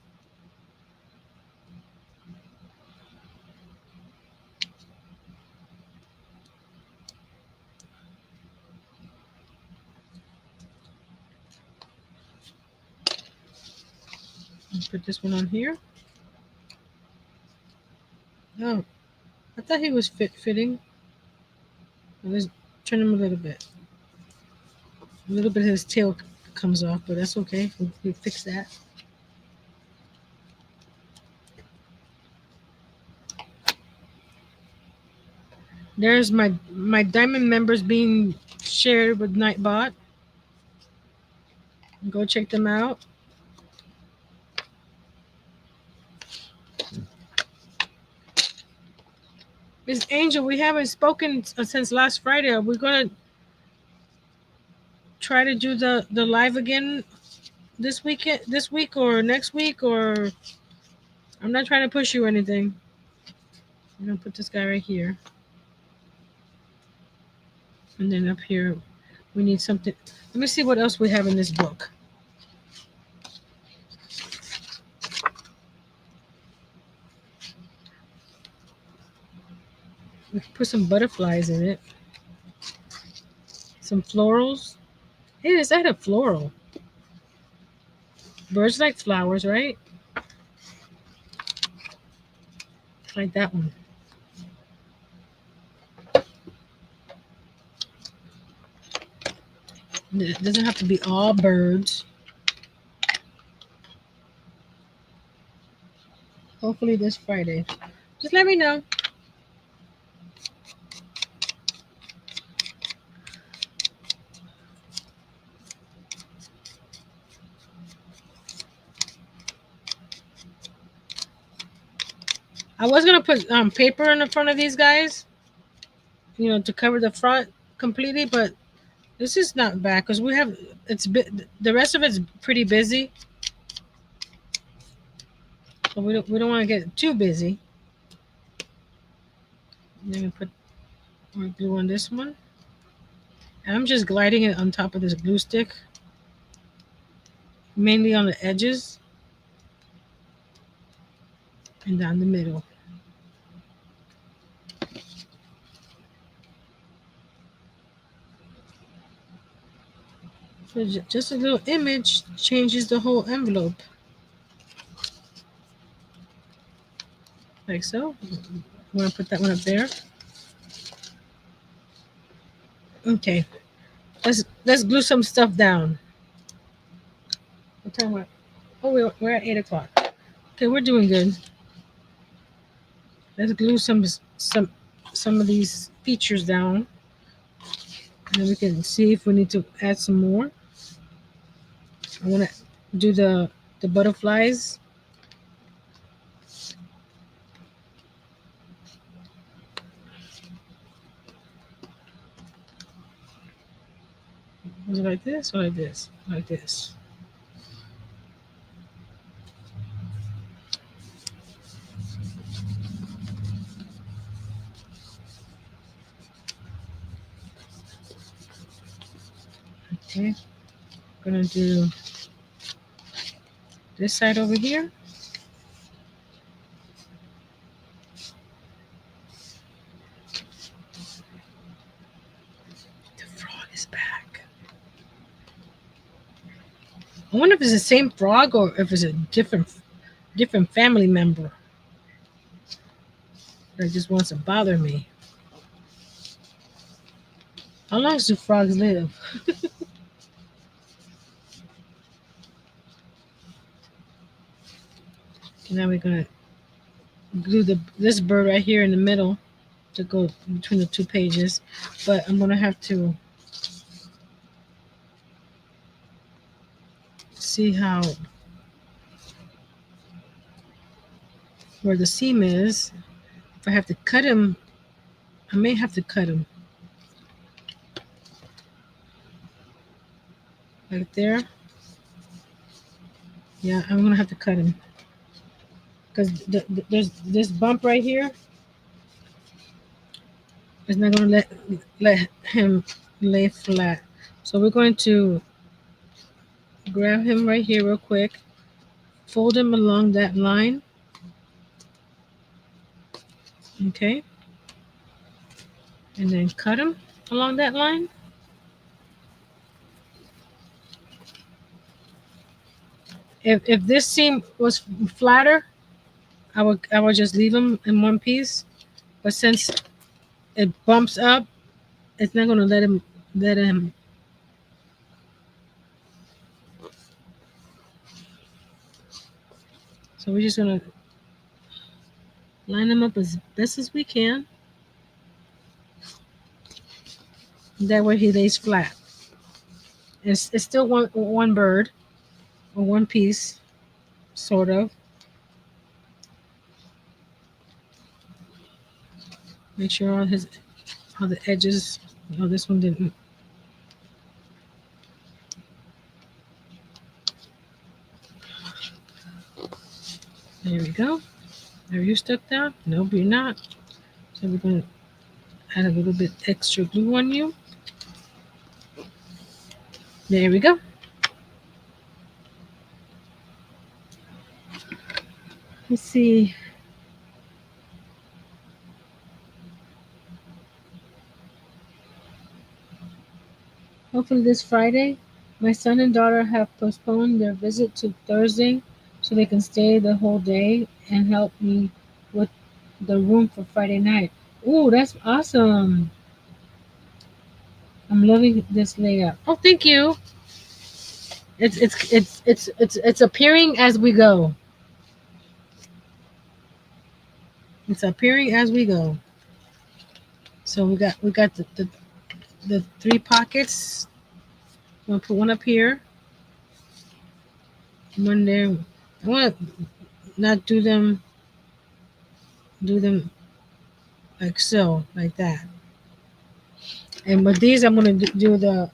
Put this one on here. Oh, I thought he was fitting. Let's turn him a little bit. A little bit of his tail comes off, but that's okay. We fix that. There's my diamond members being shared with Nightbot. Go check them out. Miss Angel, we haven't spoken since last Friday. Are we gonna try to do the live again this week or next week? Or I'm not trying to push you or anything. I'm gonna put this guy right here, and then up here we need something. Let me see what else we have in this book. We can put some butterflies in it. Some florals. Hey, is that a floral? Birds like flowers, right? Like that one. It doesn't have to be all birds. Hopefully this Friday. Just let me know. I was gonna put paper in the front of these guys, to cover the front completely, but this is not bad because we have the rest of it's pretty busy, so we don't want to get too busy. Let me put more glue on this one, and I'm just gliding it on top of this glue stick, mainly on the edges and down the middle. So just a little image changes the whole envelope. Like so. I'm going to put that one up there. Okay. Let's glue some stuff down. What time we're? Oh, we're at 8 o'clock. Okay, we're doing good. Let's glue some of these features down. And then we can see if we need to add some more. I want to do the butterflies. Was it like this or like this? Like this. Okay. I'm gonna do this side over here. The frog is back. I wonder if it's the same frog or if it's a different family member that just wants to bother me. How long do frogs live? Now we're gonna glue this bird right here in the middle to go between the two pages, but I'm gonna have to see how where the seam is. If I have to cut him, I may have to cut him. Right there. Yeah, I'm gonna have to cut him because there's this bump right here. It's not gonna let him lay flat. So we're going to grab him right here real quick, fold him along that line. Okay, and then cut him along that line. If this seam was flatter, I would just leave him in one piece. But since it bumps up, it's not gonna let him. So we're just gonna line them up as best as we can. That way he lays flat. It's still one bird or one piece, sort of. Make sure all the edges. Oh, this one didn't. There we go. Are you stuck down? Nope, you're not. So we're gonna add a little bit extra glue on you. There we go. Let's see. Hopefully this Friday. My son and daughter have postponed their visit to Thursday so they can stay the whole day and help me with the room for Friday night. Ooh, that's awesome. I'm loving this layout. Oh, thank you. It's appearing as we go. It's appearing as we go. So we got the three pockets. I'm gonna put one up here, one there. I wanna not do them like so, like that. And with these I'm gonna do the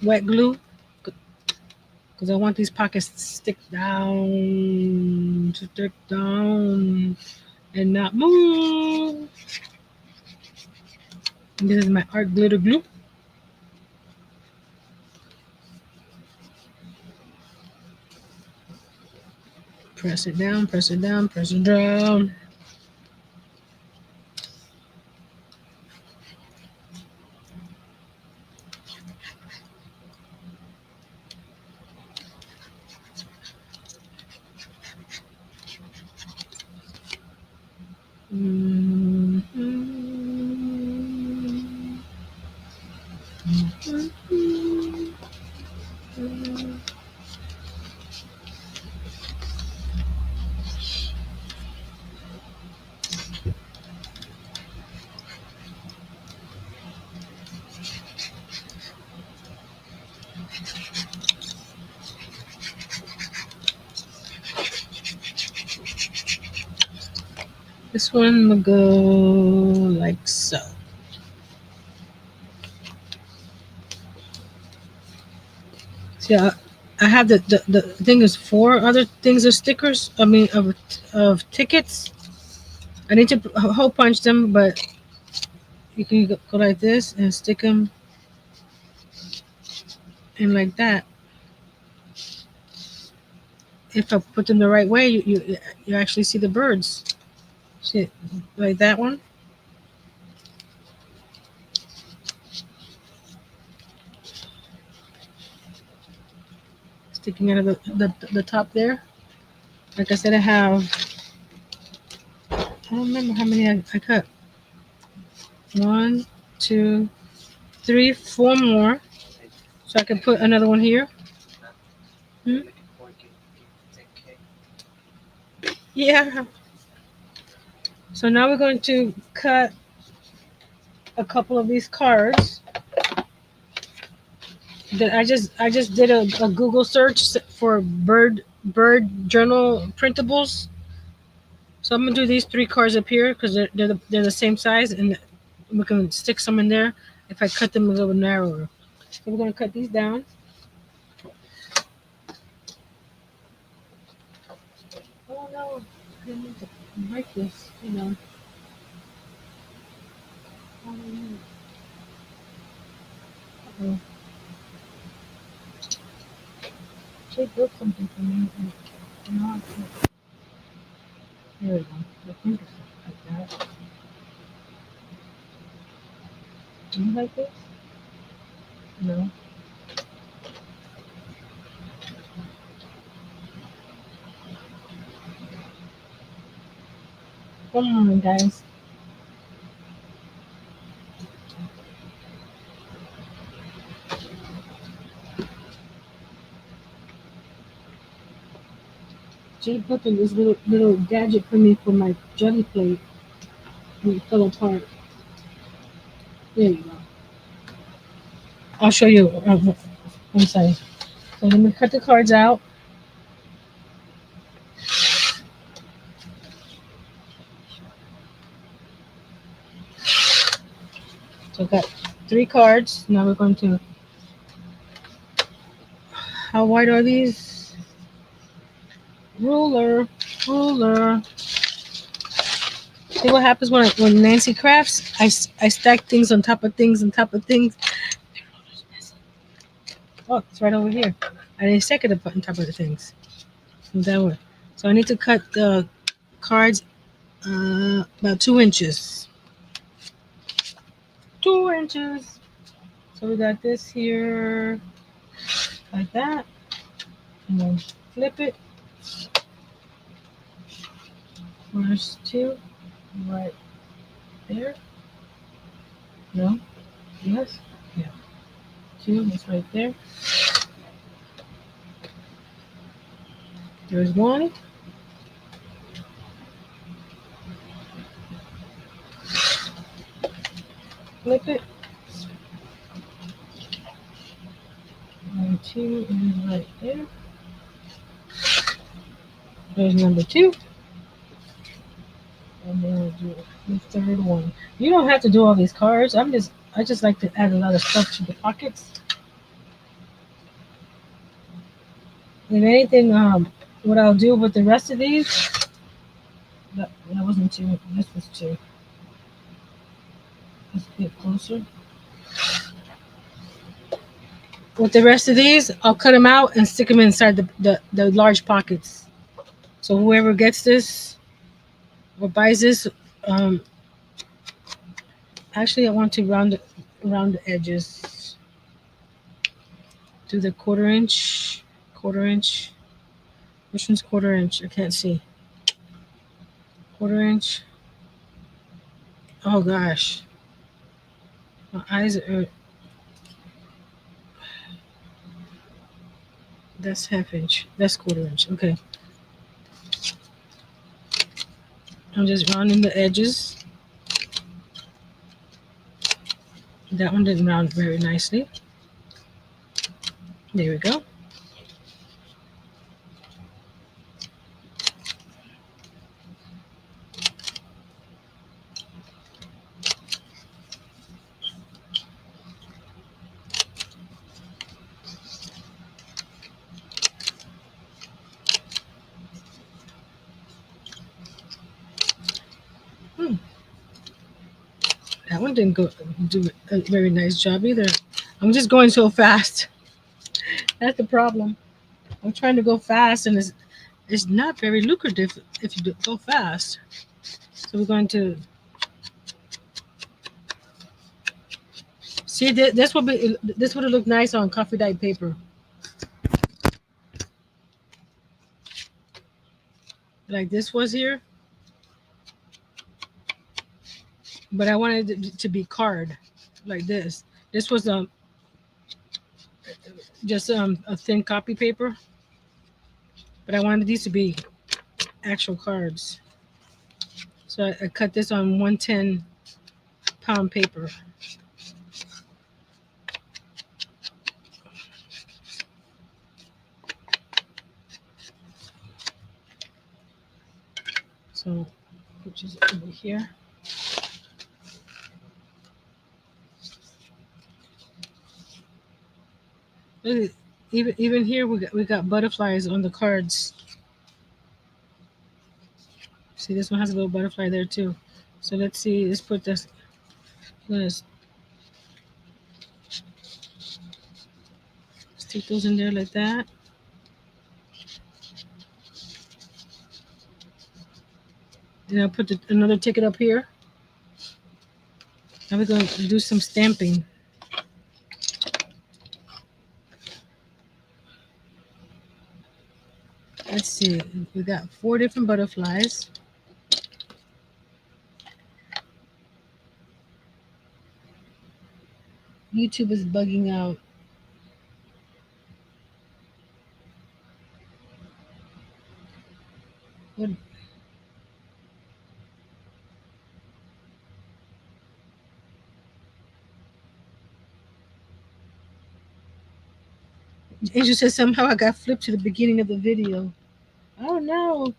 wet glue because I want these pockets to stick down and not move. And this is my art glitter glue. Press it down, press it down, press it down. This one will go like so. See, I have the thing is four other things of stickers. I mean of tickets. I need to hole punch them, but you can go like this and stick them in like that. If I put them the right way, you actually see the birds. See, like that one. Sticking out of the top there. Like I said, I don't remember how many I cut. 1, 2, 3, 4 more. So I can put another one here. Yeah. So now we're going to cut a couple of these cards. That I just did a Google search for bird journal printables. So I'm gonna do these three cards up here because they're the same size, and we can stick some in there. if I cut them a little narrower. So we're gonna cut these down. Oh no, I need to break this, you know. Oh, no. Uh-oh. She built something for me. And now I can't. There we go. I think it's like that. Do you like this? No. Come on, guys. She built this little gadget for me for my jelly plate. And it fell apart. There you go. I'll show you. I'm sorry. So let me cut the cards out. So I've got 3 cards. Now we're going to. How wide are these? Ruler, ruler. See what happens when Nancy crafts? I stack things on top of things on top of things. Oh, it's right over here. I didn't stack it on top of the things. That way. So I need to cut the cards about 2 inches. 2 inches. So we got this here like that. And then flip it. First 2 right there. No? Yes? Yeah. 2 is right there. There's 1. Flip it. And 2 is right there. There's number 2. And then we'll do the third one. You don't have to do all these cards. I just like to add a lot of stuff to the pockets. If anything, what I'll do with the rest of these, that wasn't 2, this was 2. Let's get closer. With the rest of these, I'll cut them out and stick them inside the large pockets. So whoever gets this or buys this, um, actually I want to round the edges. Do the quarter inch. Which one's quarter inch? I can't see. Quarter inch. Oh gosh. My eyes are. That's half inch. That's quarter inch. Okay. I'm just rounding the edges. That one didn't round very nicely. There we go. Hmm. That one didn't do a very nice job either. I'm just going so fast. That's the problem. I'm trying to go fast, and it's not very lucrative if you go fast. So we're going to see this would have looked nice on coffee dyed paper. Like this was here, but I wanted it to be card like this. This was just a thin copy paper, but I wanted these to be actual cards. So I cut this on 110-pound paper. So which is over here. Look, even here we got butterflies on the cards. See, this one has a little butterfly there too. So let's see. Let's put this. Let's stick those in there like that. Then I'll put another ticket up here. Now we're going to do some stamping. Let's see. We got 4 different butterflies. YouTube is bugging out. What? Angel says somehow I got flipped to the beginning of the video. Oh no.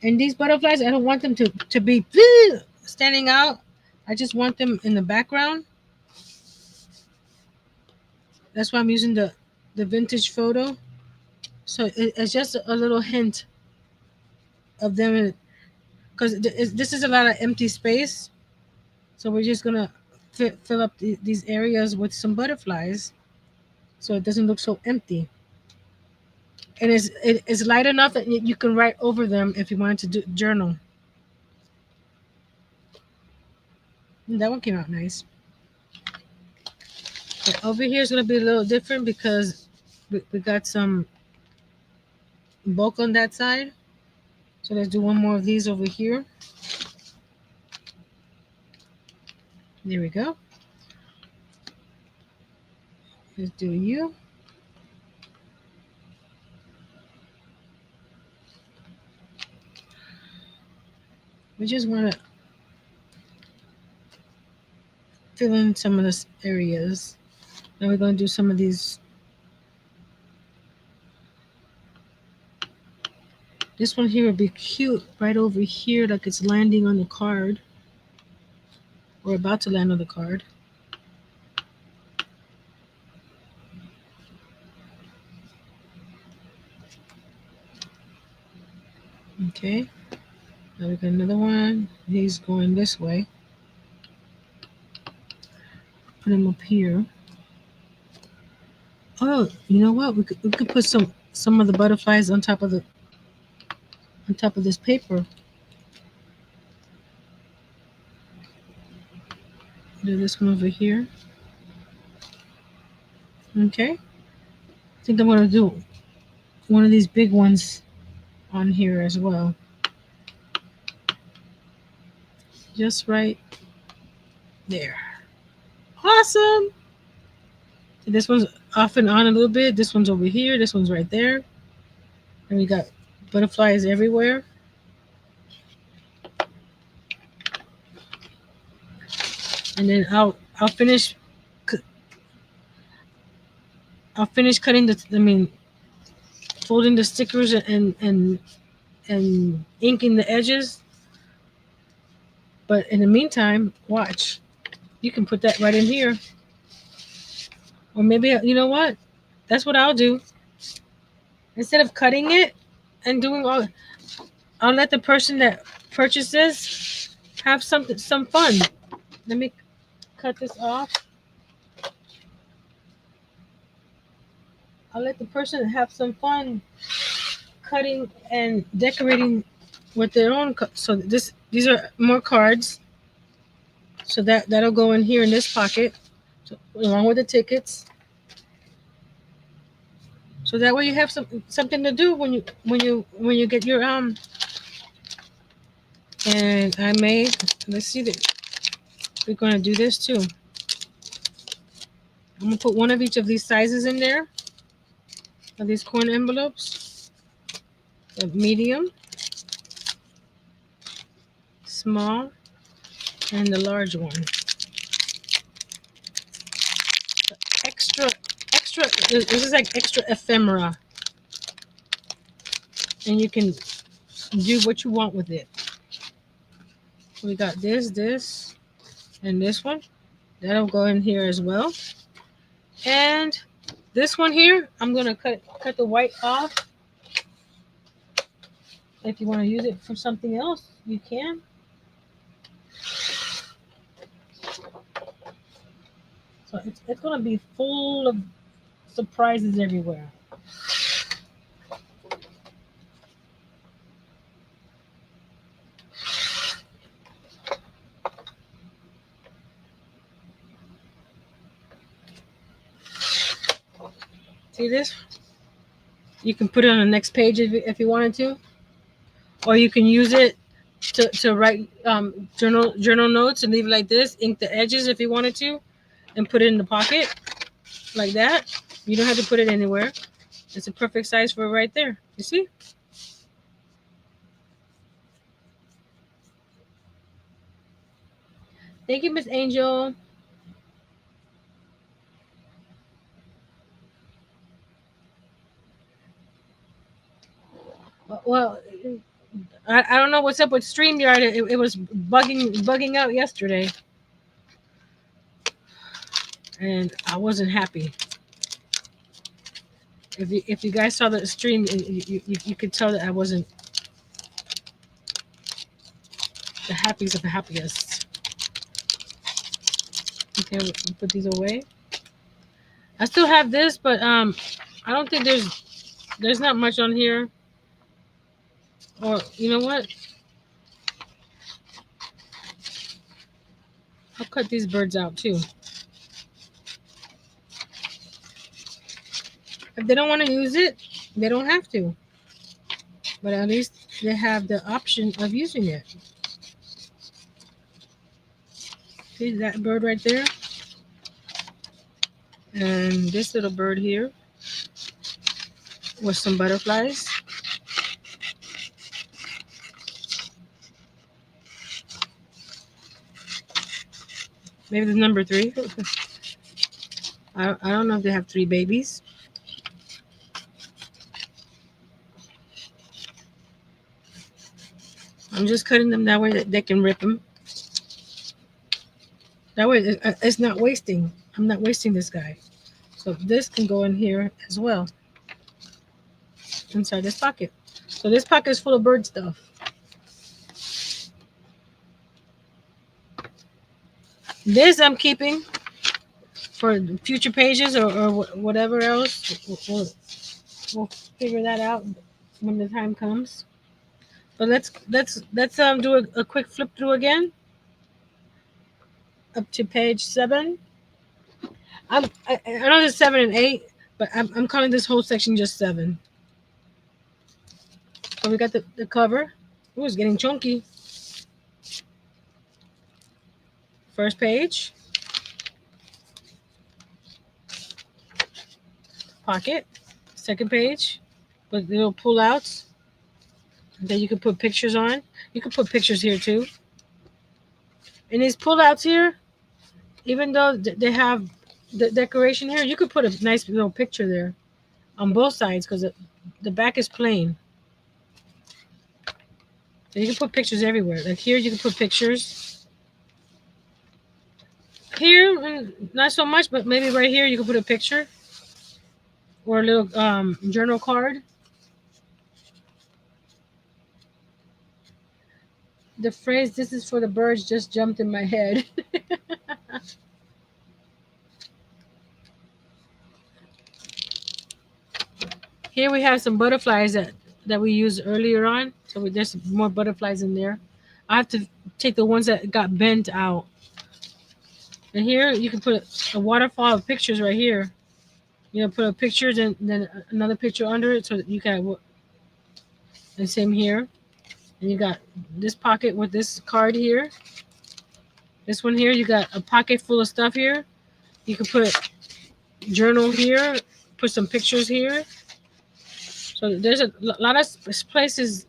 And these butterflies, I don't want them to be standing out. I just want them in the background. That's why I'm using the vintage photo. So it's just a little hint of them, because this is a lot of empty space. So we're just gonna fill up these areas with some butterflies, so it doesn't look so empty. And it's light enough that you can write over them if you wanted to do journal. And that one came out nice. But over here is gonna be a little different because we got some bulk on that side. So let's do one more of these over here. There we go. Let's do you. We just want to fill in some of these areas. Now we're going to do some of these. This one here would be cute right over here, like it's landing on the card. Or about to land on the card. Okay. Now we got another one. He's going this way. Put him up here. Oh, you know what? We could put some of the butterflies on top of this paper. Do this one over here. Okay. I think I'm gonna do one of these big ones on here as well. Just right there. Awesome. So this one's off and on a little bit. This one's over here. This one's right there. And we got butterflies everywhere. And then I'll finish cutting folding the stickers and inking the edges. But in the meantime, watch. You can put that right in here. Or maybe, you know what? That's what I'll do. Instead of cutting it and doing all, I'll let the person that purchases have some fun. Let me cut this off. I'll let the person have some fun cutting and decorating with their own. So these are more cards. So that'll go in here in this pocket, so, along with the tickets. So that way you have something to do when you get your And I made. Let's see that we're going to do this too. I'm gonna put one of each of these sizes in there. Of these corn envelopes. A medium, small, and the large one. Extra. This is like extra ephemera, and you can do what you want with it. We got this, and this one. That'll go in here as well. And this one here, I'm gonna cut the white off. If you want to use it for something else, you can. So it's gonna be full of surprises everywhere. See this? You can put it on the next page if you wanted to, or you can use it to write journal notes and leave it like this. Ink the edges if you wanted to, and put it in the pocket like that. You don't have to put it anywhere. It's a perfect size for it right there. You see? Thank you, Miss Angel. Well, I don't know what's up with StreamYard. It was bugging out yesterday, and I wasn't happy. If you guys saw the stream, you could tell that I wasn't the happiest of the happiest. Okay, we'll put these away. I still have this, but I don't think there's not much on here. Or you know what? I'll cut these birds out too. If they don't want to use it, they don't have to. But at least they have the option of using it. See that bird right there? And this little bird here with some butterflies. Maybe the number 3. I don't know if they have 3 babies. I'm just cutting them that way that they can rip them. That way it's not wasting. I'm not wasting this guy. So this can go in here as well. Inside this pocket. So this pocket is full of bird stuff. This I'm keeping for future pages or whatever else. We'll figure that out when the time comes. But let's do a quick flip through again up to page 7. I know there's 7 and 8, but I'm calling this whole section just 7. So we got the cover. Ooh, it's getting chunky. First page. Pocket. Second page with little pull-outs that you can put pictures on. You can put pictures here too. And these pull-outs here, even though they have the decoration here, you could put a nice little picture there on both sides because the back is plain. So you can put pictures everywhere. Like here, you can put pictures. Here, not so much, but maybe right here you can put a picture or a little journal card. The phrase "this is for the birds" just jumped in my head. Here we have some butterflies that we used earlier on. So there's more butterflies in there. I have to take the ones that got bent out. And here you can put a waterfall of pictures right here. You know, put a picture and then another picture under it so that you can. And same here. And you got this pocket with this card here. This one here, you got a pocket full of stuff here. You can put journal here, put some pictures here. So there's a lot of places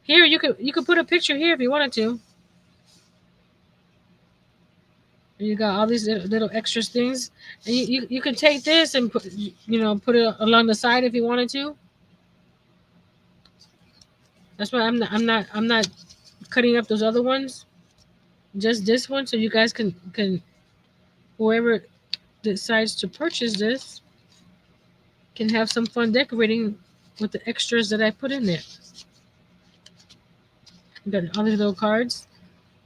here. You could put a picture here if you wanted to. You got all these little extra things, and you can take this and put it along the side if you wanted to. That's why I'm not cutting up those other ones. Just this one, so you guys can whoever decides to purchase this can have some fun decorating with the extras that I put in there. We got all these little cards,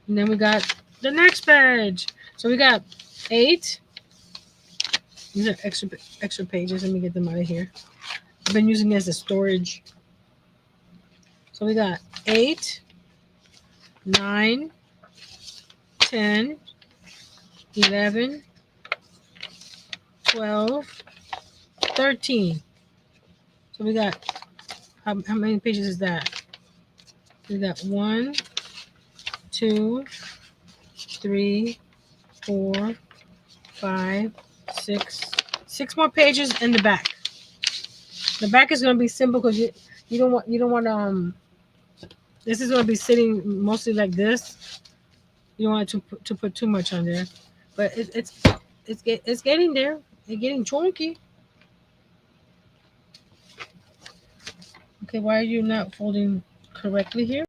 and then we got the next page. So we got 8. These are extra pages. Let me get them out of here. I've been using this as storage. So we got 8, 9, 10, 11, 12, 13. So we got, how many pages is that? We got 1, 2, 3, 4, 5, 6 more pages in the back. The back is gonna be simple because you don't want this is gonna be sitting mostly like this. You don't want to put too much on there, but it's getting there. It's getting chunky. Okay, why are you not folding correctly here?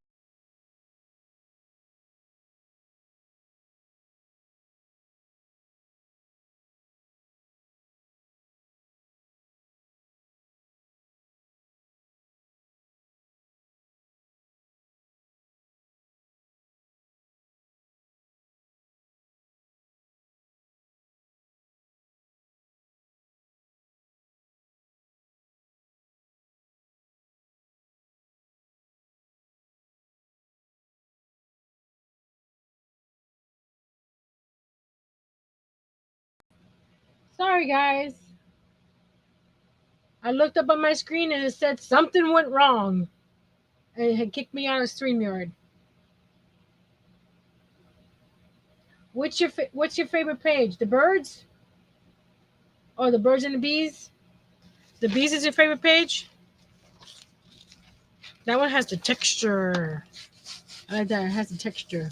Sorry, guys. I looked up on my screen and it said something went wrong. And it had kicked me out of StreamYard. What's your favorite page? The birds? Or the birds and the bees? The bees is your favorite page? That one has the texture. I like that. It has the texture.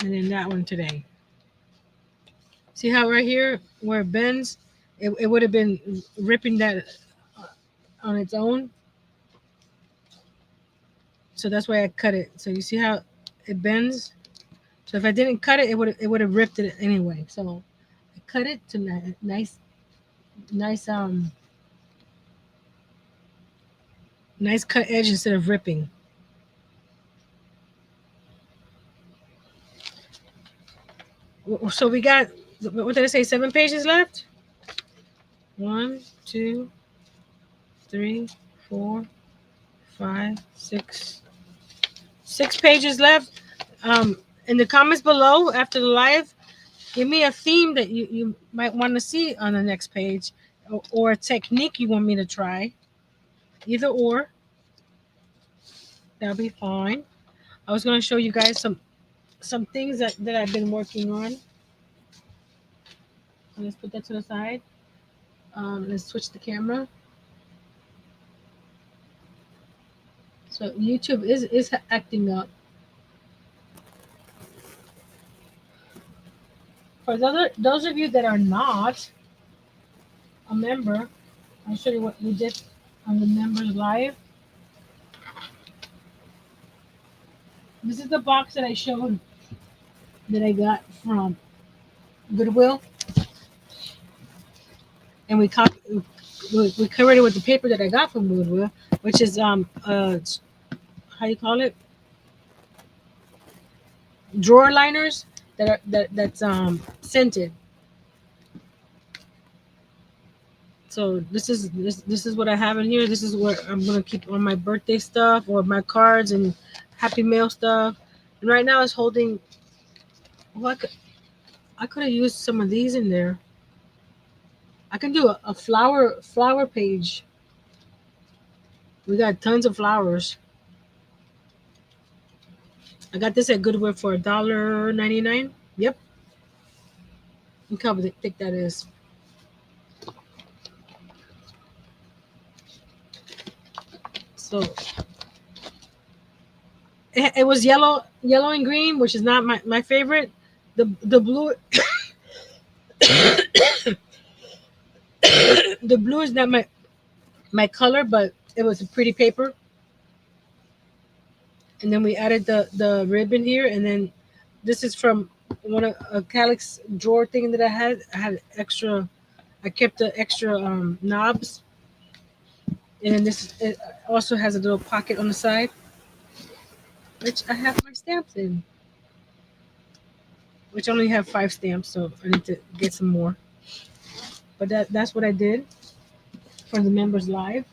And then that one today. See how right here where it bends, it would have been ripping that on its own. So that's why I cut it. So you see how it bends? So if I didn't cut it, it would have ripped it anyway. So I cut it to nice nice cut edge instead of ripping. So we got, what did I say, 7 pages left? 1, 2, 3, 4, 5, 6. 6 pages left. In the comments below after the live, give me a theme that you might want to see on the next page, or a technique you want me to try. Either or. That'll be fine. I was going to show you guys some things that I've been working on. Let's put that to the side. Let's switch the camera. So YouTube is acting up. For those of you that are not a member, I'll show you what we did on the members live. This is the box that I showed that I got from Goodwill, and we covered it with the paper that I got from Goodwill, which is how you call it, drawer liners that's scented. So this is what I have in here. This is what I'm gonna keep on my birthday stuff or my cards and Happy Mail stuff. And right now it's holding. Well, I could have used some of these in there. I can do a flower page. We got tons of flowers. I got this at Goodwill for $1.99. Yep. Look how thick that is. So it was yellow and green, which is not my favorite. The blue the blue is not my color, but it was a pretty paper. And then we added the ribbon here, and then this is from one of a calyx drawer thing that I had. I had extra. I kept the extra knobs, and then this it also has a little pocket on the side, which I have my stamps in. Which I only have 5 stamps, so I need to get some more. But that's what I did for the members live.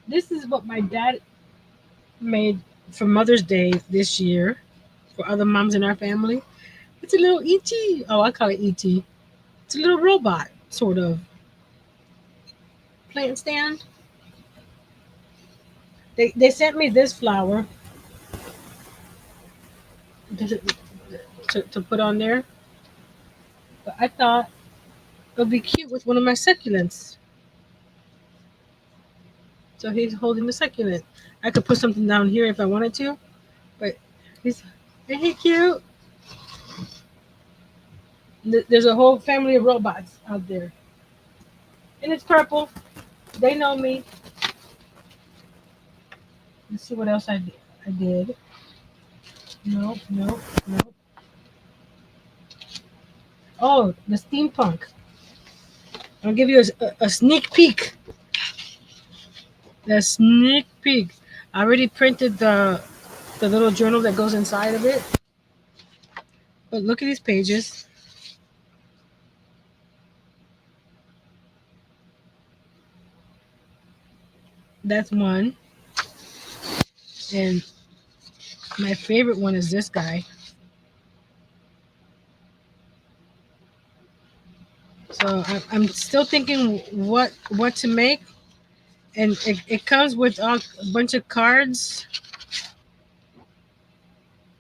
This is what my dad made for Mother's Day this year for other moms in our family. It's a little ET. Oh, I call it ET. It's a little robot, sort of plant stand. They sent me this flower to, to put on there, but I thought it would be cute with one of my succulents. So he's holding the succulent. I could put something down here if I wanted to, but he's isn't he cute? There's a whole family of robots out there, and it's purple. They know me. Let's see what else I did. I did. No, no, no. Oh, the steampunk. I'll give you a sneak peek. The sneak peek. I already printed the little journal that goes inside of it. But look at these pages. That's one. And my favorite one is this guy. So I'm still thinking what to make. And it comes with a bunch of cards,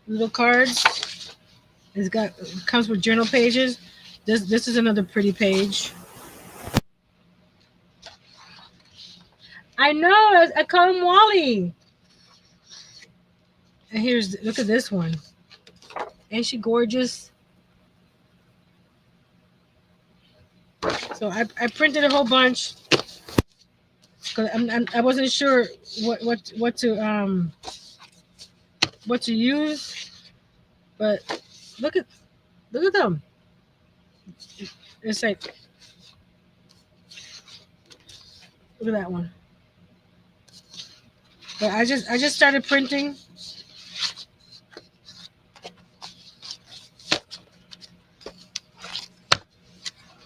little cards. It comes with journal pages. This is another pretty page. I know. I call him Wally. And look at this one. Ain't she gorgeous? So I printed a whole bunch because I wasn't sure what to use, but look at them. It's like look at that one. But I just started printing.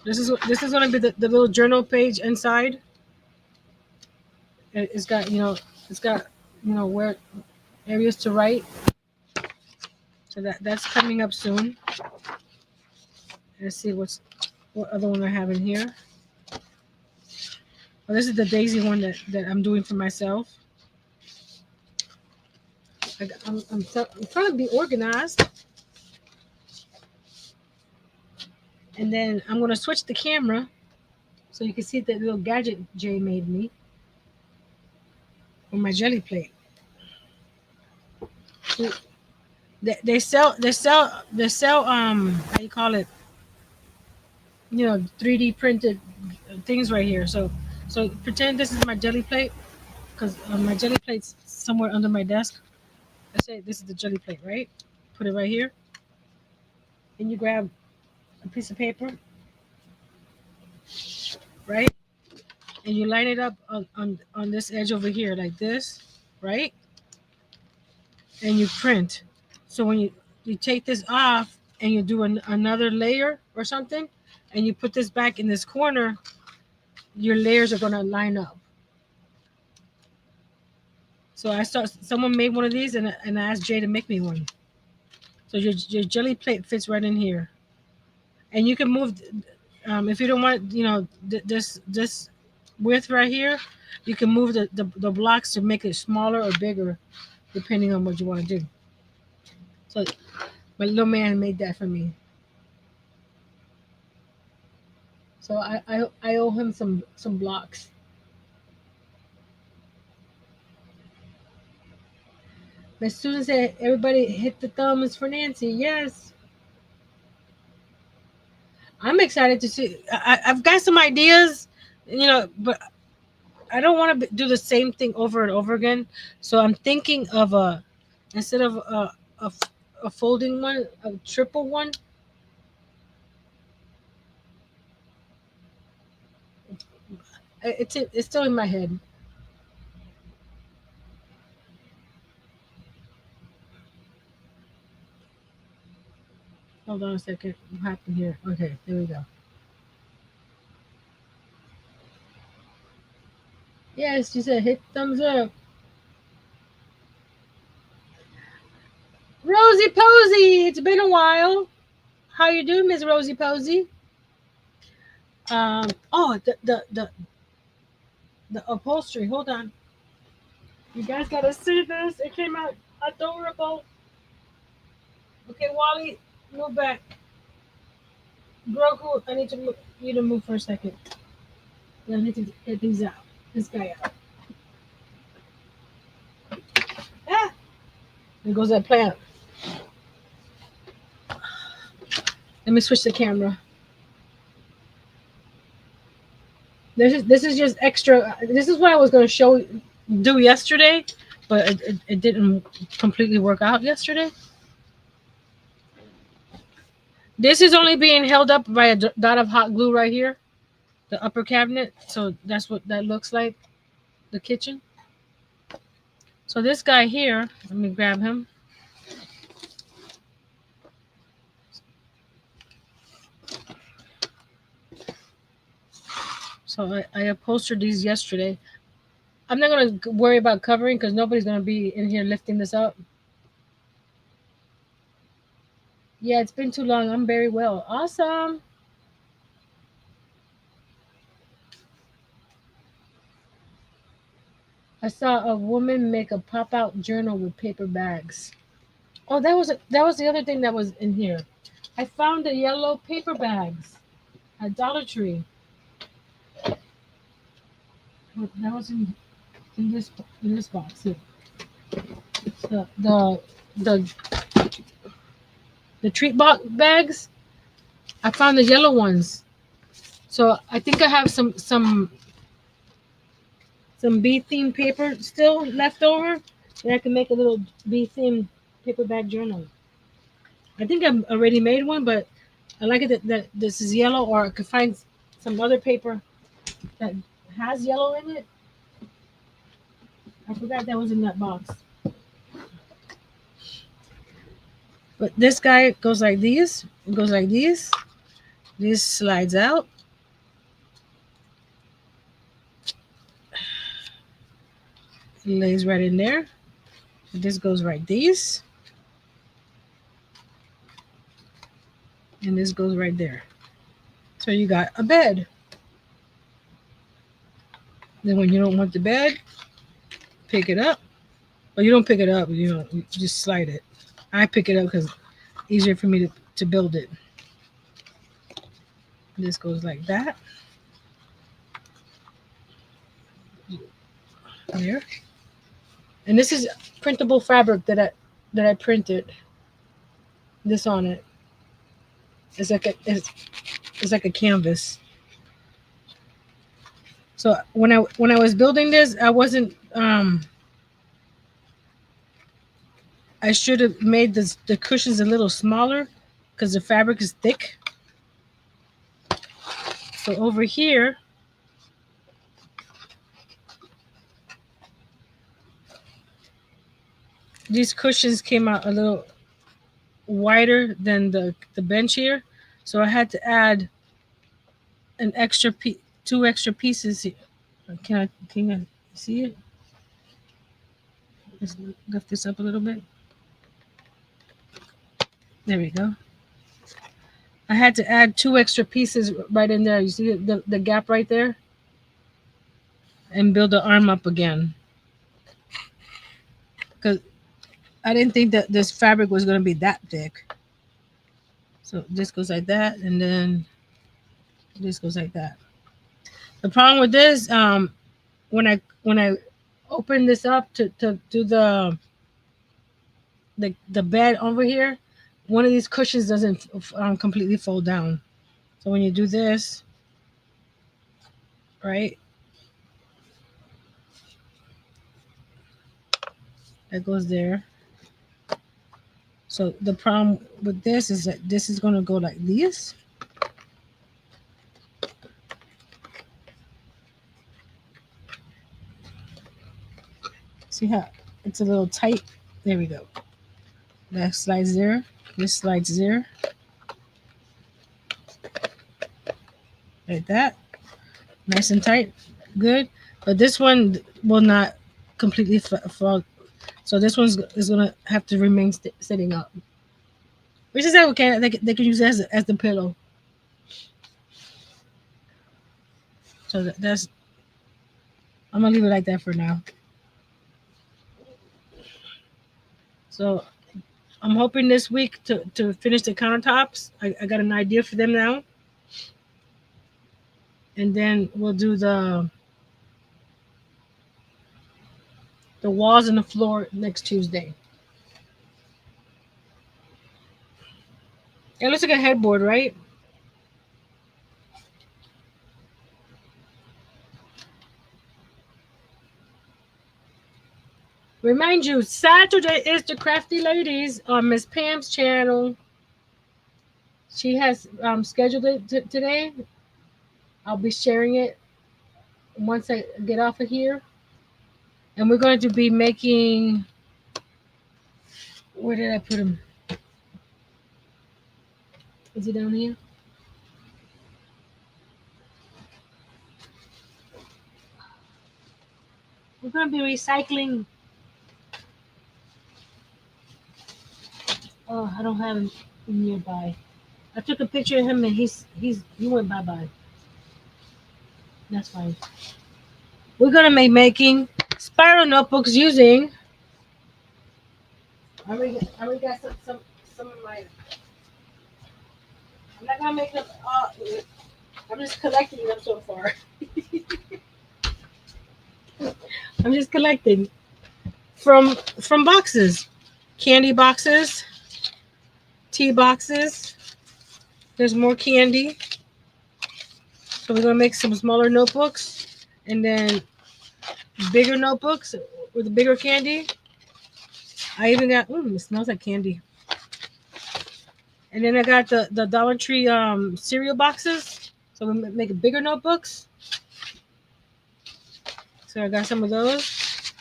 This is gonna be the little journal page inside. It's got where areas to write. So that's coming up soon. Let's see what other one I have in here. Well, this is the daisy one that I'm doing for myself. I'm trying to be organized. And then I'm going to switch the camera so you can see that little gadget Jay made me on my jelly plate. They sell how you call it, 3D printed things right here. So pretend this is my jelly plate because my jelly plate's somewhere under my desk. Let's say this is the jelly plate, right? Put it right here. And you grab a piece of paper, right? And you line it up on this edge over here like this, right? And you print. So when you take this off and you do another layer or something, and you put this back in this corner, your layers are going to line up. So someone made one of these, and I asked Jay to make me one. So your jelly plate fits right in here, and you can move. If you don't want, this width right here, you can move the blocks to make it smaller or bigger, depending on what you want to do. So my little man made that for me. So I owe him some blocks. My student said, everybody hit the thumbs for Nancy. Yes. I'm excited to see. I've got some ideas, but I don't want to do the same thing over and over again. So I'm thinking of instead of a folding one, a triple one. It's still in my head. Hold on a second. What happened here? Okay, there we go. Yes, she said hit thumbs up. Rosie Posey, it's been a while. How you doing, Miss Rosie Posey? Oh, the upholstery. Hold on. You guys gotta see this. It came out adorable. Okay, Wally, move back. Grogu, I need to move, you to move for a second. I need to get these out. This guy out. Ah! There goes that plant. Let me switch the camera. This is just extra. This is what I was going to do yesterday, but it didn't completely work out yesterday. This is only being held up by a dot of hot glue right here, the upper cabinet. So that's what that looks like, the kitchen. So this guy here, let me grab him. So I upholstered these yesterday. I'm not going to worry about covering because nobody's going to be in here lifting this up. Yeah, it's been too long. I'm very well. Awesome. I saw a woman make a pop-out journal with paper bags. Oh, that was the other thing that was in here. I found the yellow paper bags at Dollar Tree. That was in this box. Yeah. The the the treat box bags. I found the yellow ones. So I think I have some bee themed paper still left over that I can make a little bee themed paper bag journal. I think I've already made one, but I like it that this is yellow, or I could find some other paper that has yellow in it. I forgot that was in that box. But this guy goes like these. It goes like these. This slides out. It lays right in there. This goes right these. And this goes right there. So you got a bed. Then when you don't want the bed, pick it up. Well, you don't pick it up, you just slide it. I pick it up because it's easier for me to build it. This goes like that. There. And this is printable fabric that I printed this on it. It's like a canvas. So when I was building this, I wasn't I should have made the cushions a little smaller because the fabric is thick. So over here, these cushions came out a little wider than the bench here. So I had to add an extra two extra pieces here. Can I see it? Let's lift this up a little bit. There we go. I had to add two extra pieces right in there. You see the gap right there? And build the arm up again. Because I didn't think that this fabric was going to be that thick. So this goes like that, and then this goes like that. The problem with this, when I open this up to do the bed over here, one of these cushions doesn't completely fold down. So when you do this, right, That goes there. So the problem with this is that this is going to go like this. See how it's a little tight? There we go. That slides there. This slides there. Like that. Nice and tight. Good. But this one will not completely fall. So this one is going to have to remain sitting up. Which is okay. They can use it as the pillow. So that's, I'm going to leave it like that for now. So I'm hoping this week to finish the countertops. I got an idea for them now. And then we'll do the walls and the floor next Tuesday. It looks like a headboard, right? Remind you, Saturday is the Crafty Ladies on Miss Pam's channel. She has scheduled it today. I'll be sharing it once I get off of here. And we're going to be making, where did I put him? Is he down here? We're going to be recycling. Oh, I don't have him nearby. I took a picture of him and he went bye-bye. That's fine. We're going to be making spiral notebooks using, I already got some of my, I'm not going to make them all, I'm just collecting them so far. I'm just collecting from boxes, candy boxes, tea boxes. There's more candy. So we're gonna make some smaller notebooks and then bigger notebooks with bigger candy. I even got, it smells like candy. And then I got the Dollar Tree cereal boxes. So we make bigger notebooks. So I got some of those.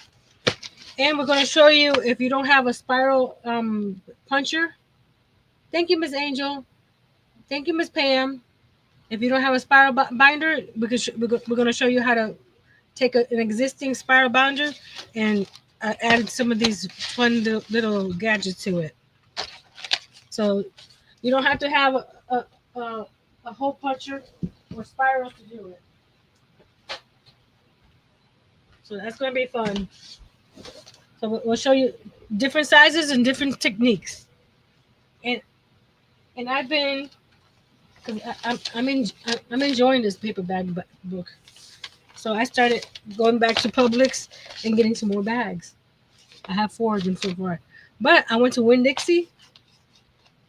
And we're going to show you if you don't have a spiral puncher. Thank you, Miss Angel. Thank you, Miss Pam. If you don't have a spiral binder, we're going to show you how to take an existing spiral binder and add some of these fun little gadgets to it. So you don't have to have a hole puncher or spirals to do it. So that's going to be fun. So we'll show you different sizes and different techniques. And I've been, cause I'm enjoying this paper bag book. So I started going back to Publix and getting some more bags. I have 4 of them so far. But I went to Winn-Dixie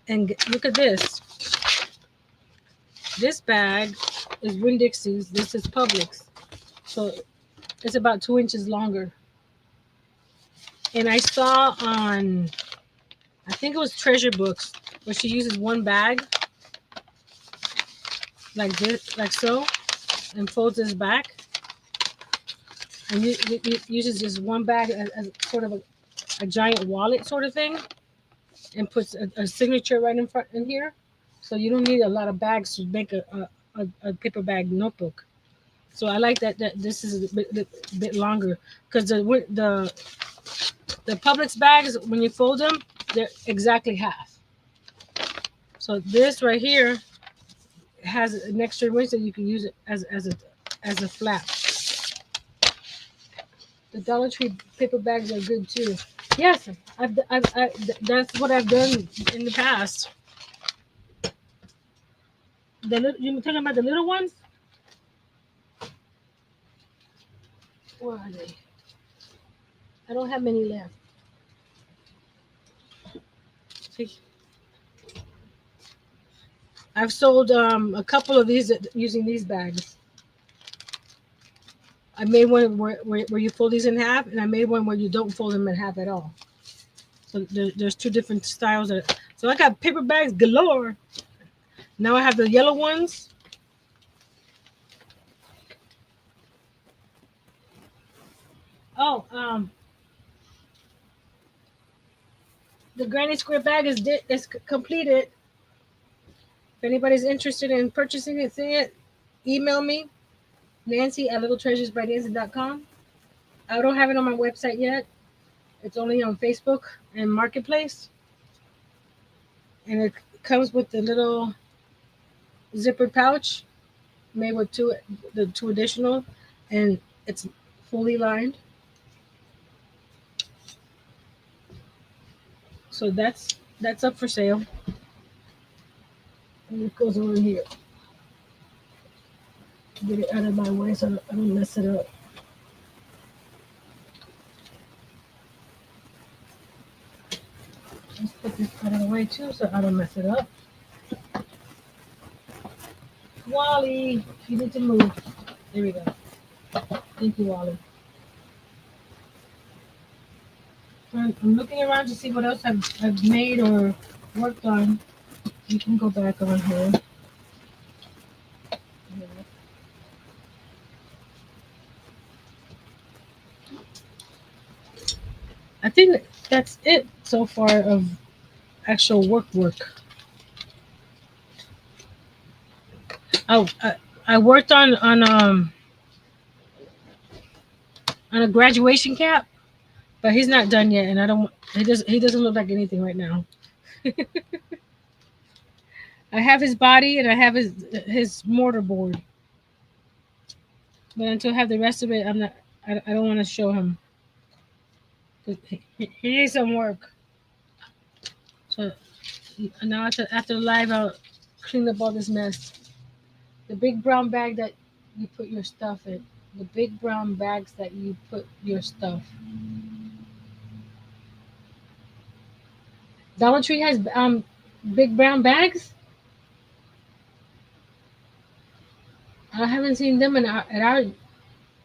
and look at this. This bag is Winn-Dixie's. This is Publix. So it's about 2 inches longer. And I saw on, I think it was Treasure Books, where she uses one bag like this, like so, and folds this back. And uses just one bag as sort of a giant wallet sort of thing, and puts a signature right in front in here. So you don't need a lot of bags to make a paper bag notebook. So I like that this is a bit longer, because the Publix bags, when you fold them, they're exactly half. So this right here has an extra ring, so you can use it as a flap. The Dollar Tree paper bags are good too. Yes, that's what I've done in the past. You're talking about the little ones? Where are they? I don't have many left. See? I've sold a couple of these using these bags. I made one where you fold these in half, and I made one where you don't fold them in half at all. So there's two different styles. So I got paper bags galore. Now I have the yellow ones. Oh, the Granny Square bag is completed. If anybody's interested in purchasing it, seeing it, email me, Nancy at littletreasuresbyNancy.com. I don't have it on my website yet. It's only on Facebook and Marketplace. And it comes with the little zippered pouch made with the two additional, and it's fully lined. So that's up for sale. And it goes over here. Get it out of my way so I don't mess it up. Let's put this out of the way too so I don't mess it up. Wally, you need to move. There we go. Thank you, Wally. I'm looking around to see what else I've made or worked on. You can go back on here. I think that's it so far of actual work. Oh, I worked on a graduation cap, but he's not done yet, and I don't. He doesn't look like anything right now. I have his body and I have his mortar board, but until I have the rest of it, I'm not. I don't want to show him. He needs some work. So now after the live, I'll clean up all this mess. The big brown bag that you put your stuff in. The big brown bags that you put your stuff. Dollar Tree has big brown bags. I haven't seen them at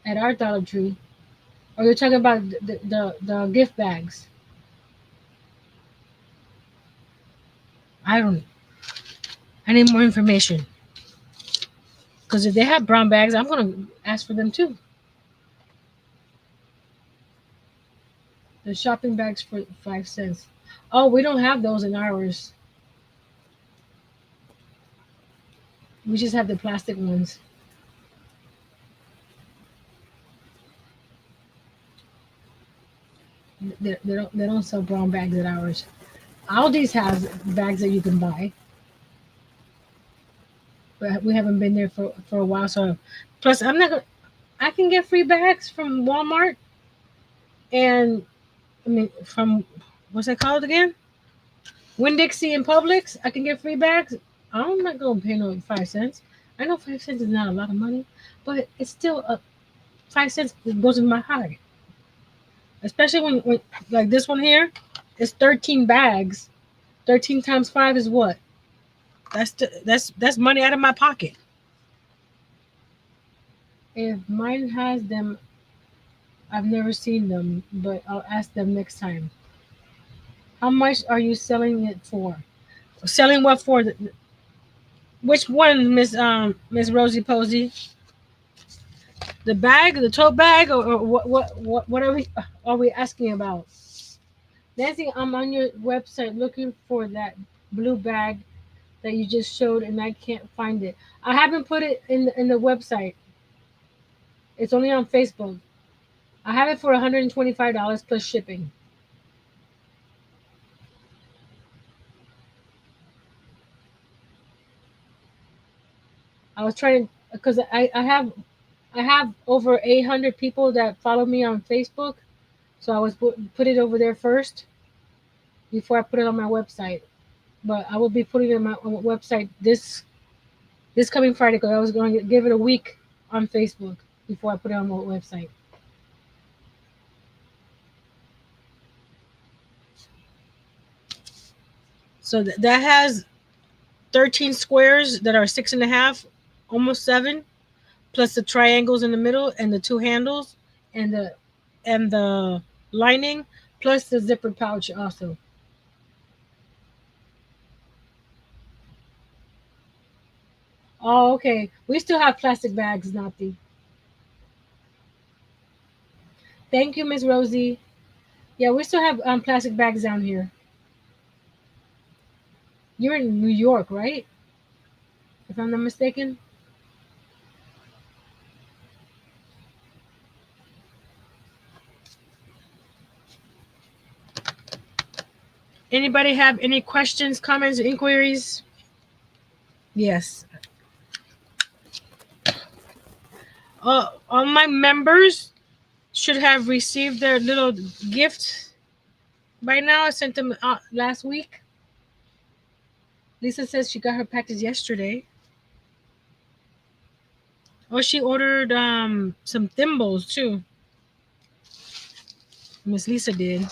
our Dollar Tree. Or you're talking about the gift bags? I don't. I need more information. Because if they have brown bags, I'm gonna ask for them too. The shopping bags for 5 cents. Oh, we don't have those in ours. We just have the plastic ones. They don't sell brown bags at ours. Aldi's has bags that you can buy, but we haven't been there for a while. So, plus I'm not gonna. I can get free bags from Walmart, and I mean from what's that called again? Winn Dixie and Publix. I can get free bags. I'm not gonna pay no 5 cents. I know 5 cents is not a lot of money, but it's still 5 cents that goes in my heart. Especially when like this one here is 13 bags. 13 times 5 is what? That's money out of my pocket. If mine has them, I've never seen them, but I'll ask them next time. How much are you selling it for? Selling what for? Which one, Miss Rosie Posey? The bag, the tote bag, or what are we asking about? Nancy, I'm on your website looking for that blue bag that you just showed, and I can't find it. I haven't put it in the website. It's only on Facebook. I have it for $125 plus shipping. I was trying because I have over 800 people that follow me on Facebook, so I was put it over there first before I put it on my website. But I will be putting it on my website this coming Friday because I was going to give it a week on Facebook before I put it on my website. So that has 13 squares that are 6.5, almost 7, plus the triangles in the middle and the two handles and the lining plus the zipper pouch also. Oh, okay. We still have plastic bags, Nati. Thank you, Miss Rosie. Yeah, we still have plastic bags down here. You're in New York, right? If I'm not mistaken. Anybody have any questions, comments, inquiries? Yes. All my members should have received their little gift by now. I sent them last week. Lisa says she got her package yesterday. Oh, she ordered some thimbles too. Miss Lisa did.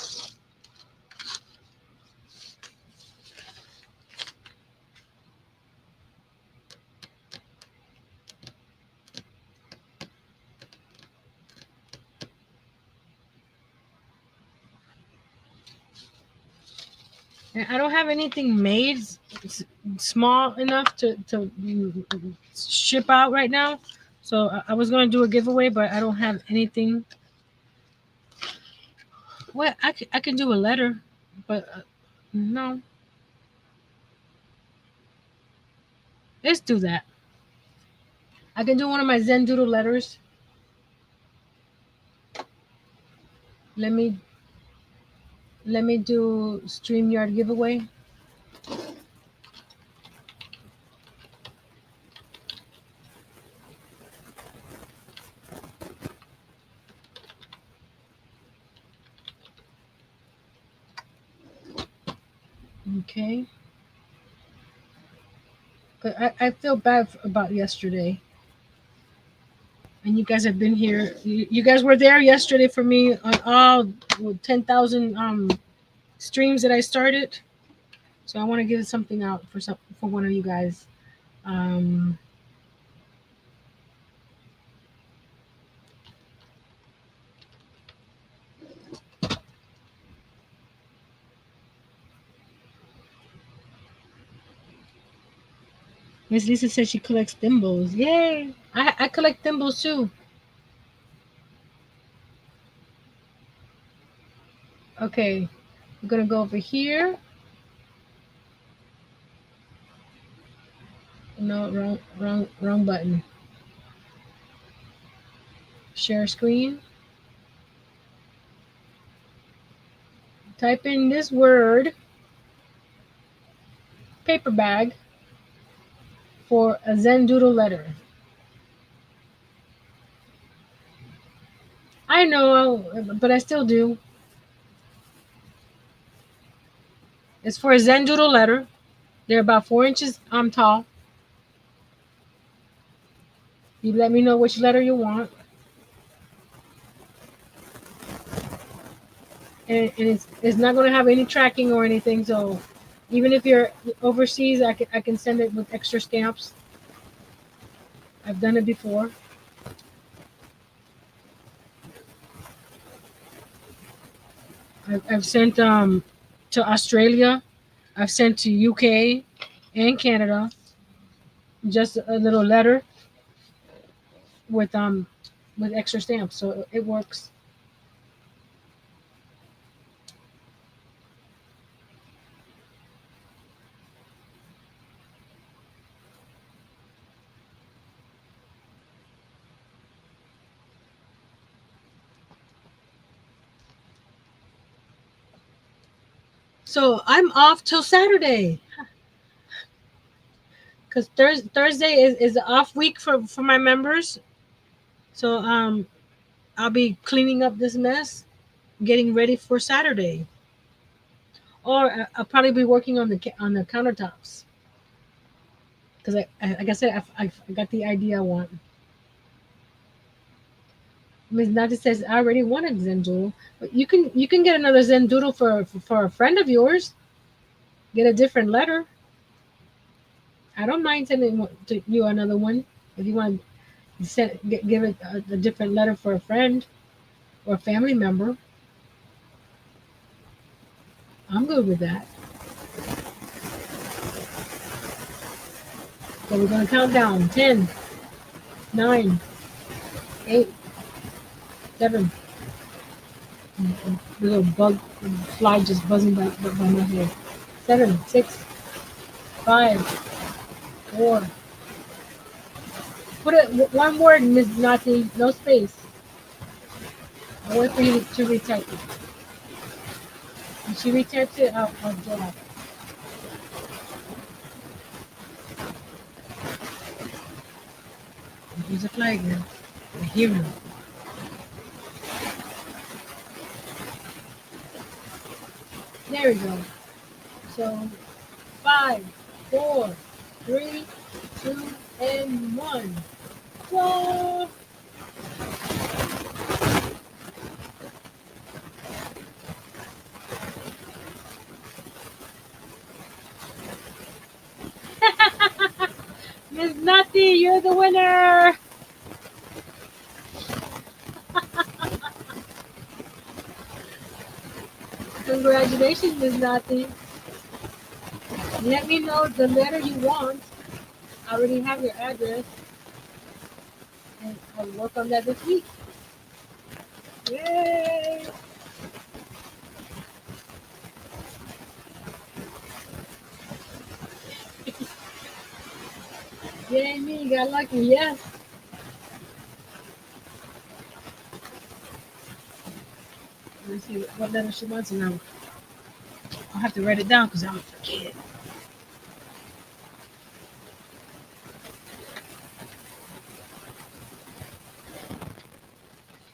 And I don't have anything made small enough to ship out right now. So I was going to do a giveaway, but I don't have anything. Well, I can do a letter, but no. Let's do that. I can do one of my Zen Doodle letters. Let me do StreamYard giveaway. Okay. But I feel bad about yesterday. And you guys have been here. You guys were there yesterday for me on all 10,000 streams that I started. So I want to give something out for one of you guys. Um, Miss Lisa said she collects thimbles. Yay! I collect thimbles too. Okay, we're gonna go over here. No, wrong button. Share screen. Type in this word, paper bag, for a Zen Doodle letter. I know, but I still do. It's for a Zen Doodle letter. They're about 4 inches tall. You let me know which letter you want. And it's not going to have any tracking or anything. So even if you're overseas, I can send it with extra stamps. I've done it before. I've sent to Australia. I've sent to UK and Canada. Just a little letter with extra stamps, so it works. So I'm off till Saturday. Because Thursday is the off week for my members. So I'll be cleaning up this mess, getting ready for Saturday. Or I'll probably be working on the countertops. Because like I said, I got the idea I want. Ms. Nati says I already wanted Zen Doodle, but you can get another Zen Doodle for a friend of yours. Get a different letter. I don't mind sending to you another one if you want. Give it a different letter for a friend or a family member. I'm good with that. So we're gonna count down 10, 9, 8, 7. The little bug fly just buzzing by my head. 7, 6, 5, 4. Put it one word, Miss Nati, no space. I'll wait for you to retype it. When she retypes it, I'll draw. Here's a flag now. A hero. There we go. So 5, 4, 3, 2, and 1. Whoa! Miss Nutty, you're the winner! Congratulations, Miss Nutty. Let me know the letter you want. I already have your address. And I'll work on that this week. Yay! Yay me, got lucky, yes. Let's see what letter she wants to know. I'll have to write it down because I'll forget.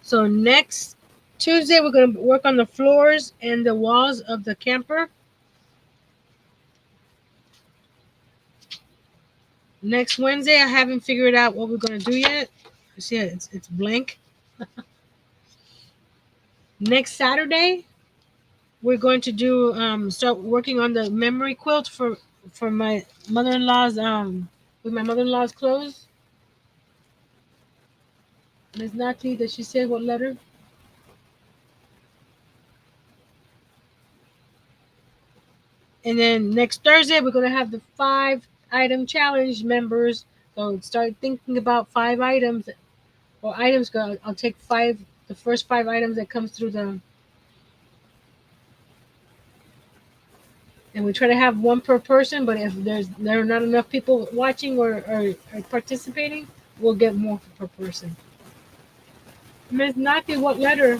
So next Tuesday, we're going to work on the floors and the walls of the camper. Next Wednesday, I haven't figured out what we're going to do yet. You see, it's blank. Next Saturday, we're going to do start working on the memory quilt for my mother-in-law's with my mother-in-law's clothes. Ms. Nati, does she say what letter? And then next Thursday, we're going to have the 5-item challenge members. So start thinking about 5 items or items. I'll take the first 5 items that comes through the, and we try to have one per person. But if there are not enough people watching or participating, we'll get more per person. Ms. Nati, what letter?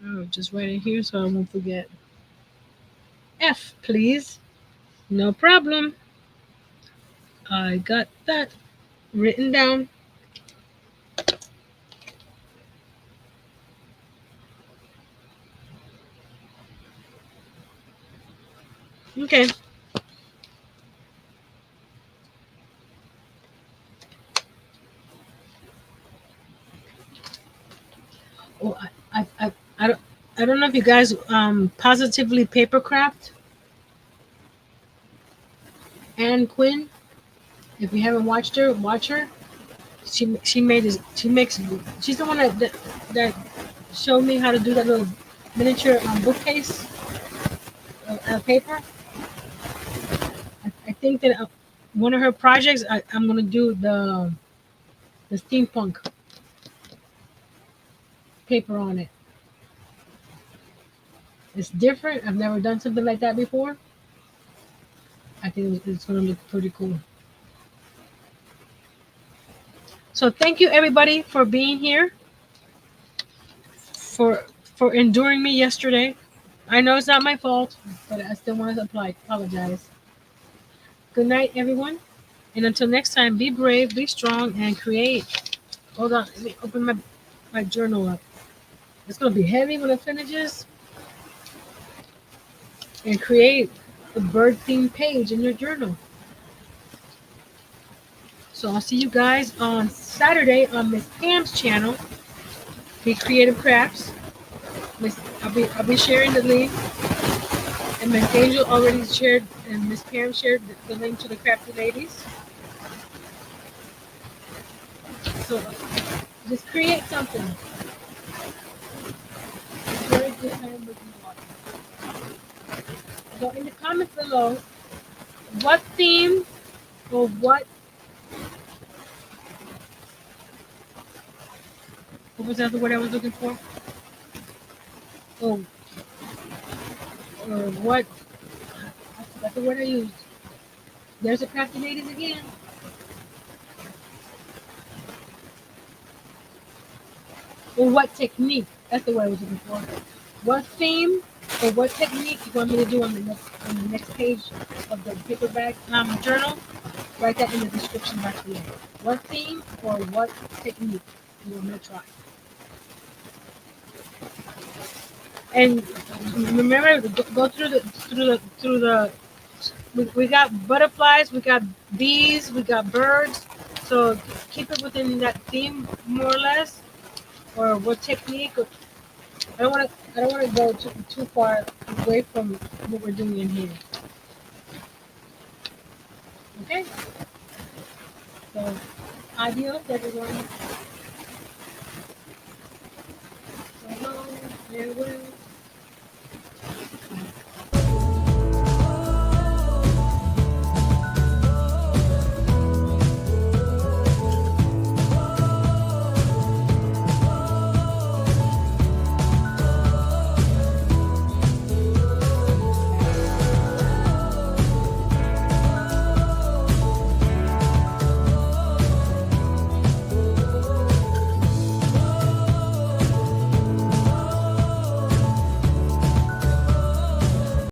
Oh, just write it here so I won't forget. F, please. No problem. I got that written down. Okay. Oh, I don't I don't know if you guys positively papercraft Anne Quinn. If you haven't watched her, watch her. She made this. She makes. She's the one that showed me how to do that little miniature bookcase of paper. I think that one of her projects, I'm gonna do the steampunk paper on it. It's different. I've never done something like that before. I think it's gonna look pretty cool. So thank you everybody for being here, for enduring me yesterday. I know it's not my fault, but I still want to apologize. Good night, everyone. And until next time, be brave, be strong, and create. Hold on, let me open my journal up. It's going to be heavy when it finishes. And create a bird themed page in your journal. So I'll see you guys on Saturday on Miss Pam's channel, Be Creative Crafts. I'll be sharing the link, and Miss Angel already shared, and Miss Pam shared the link to the Crafty Ladies. So just create something. Very good hand with water. So in the comments below, what theme or what was the other word I was looking for? Oh, or what? That's the word I used. There's the Crafty Ladies again. Or what technique? That's the word I was looking for. What theme or what technique you want me to do on the next page of the paperback journal? Write that in the description box below. What theme or what technique you want me to try? And remember, go through the. We got butterflies, we got bees, we got birds. So keep it within that theme more or less, or what technique. I don't want to go too far away from what we're doing in here. Okay. So adios, everyone. So long, farewell.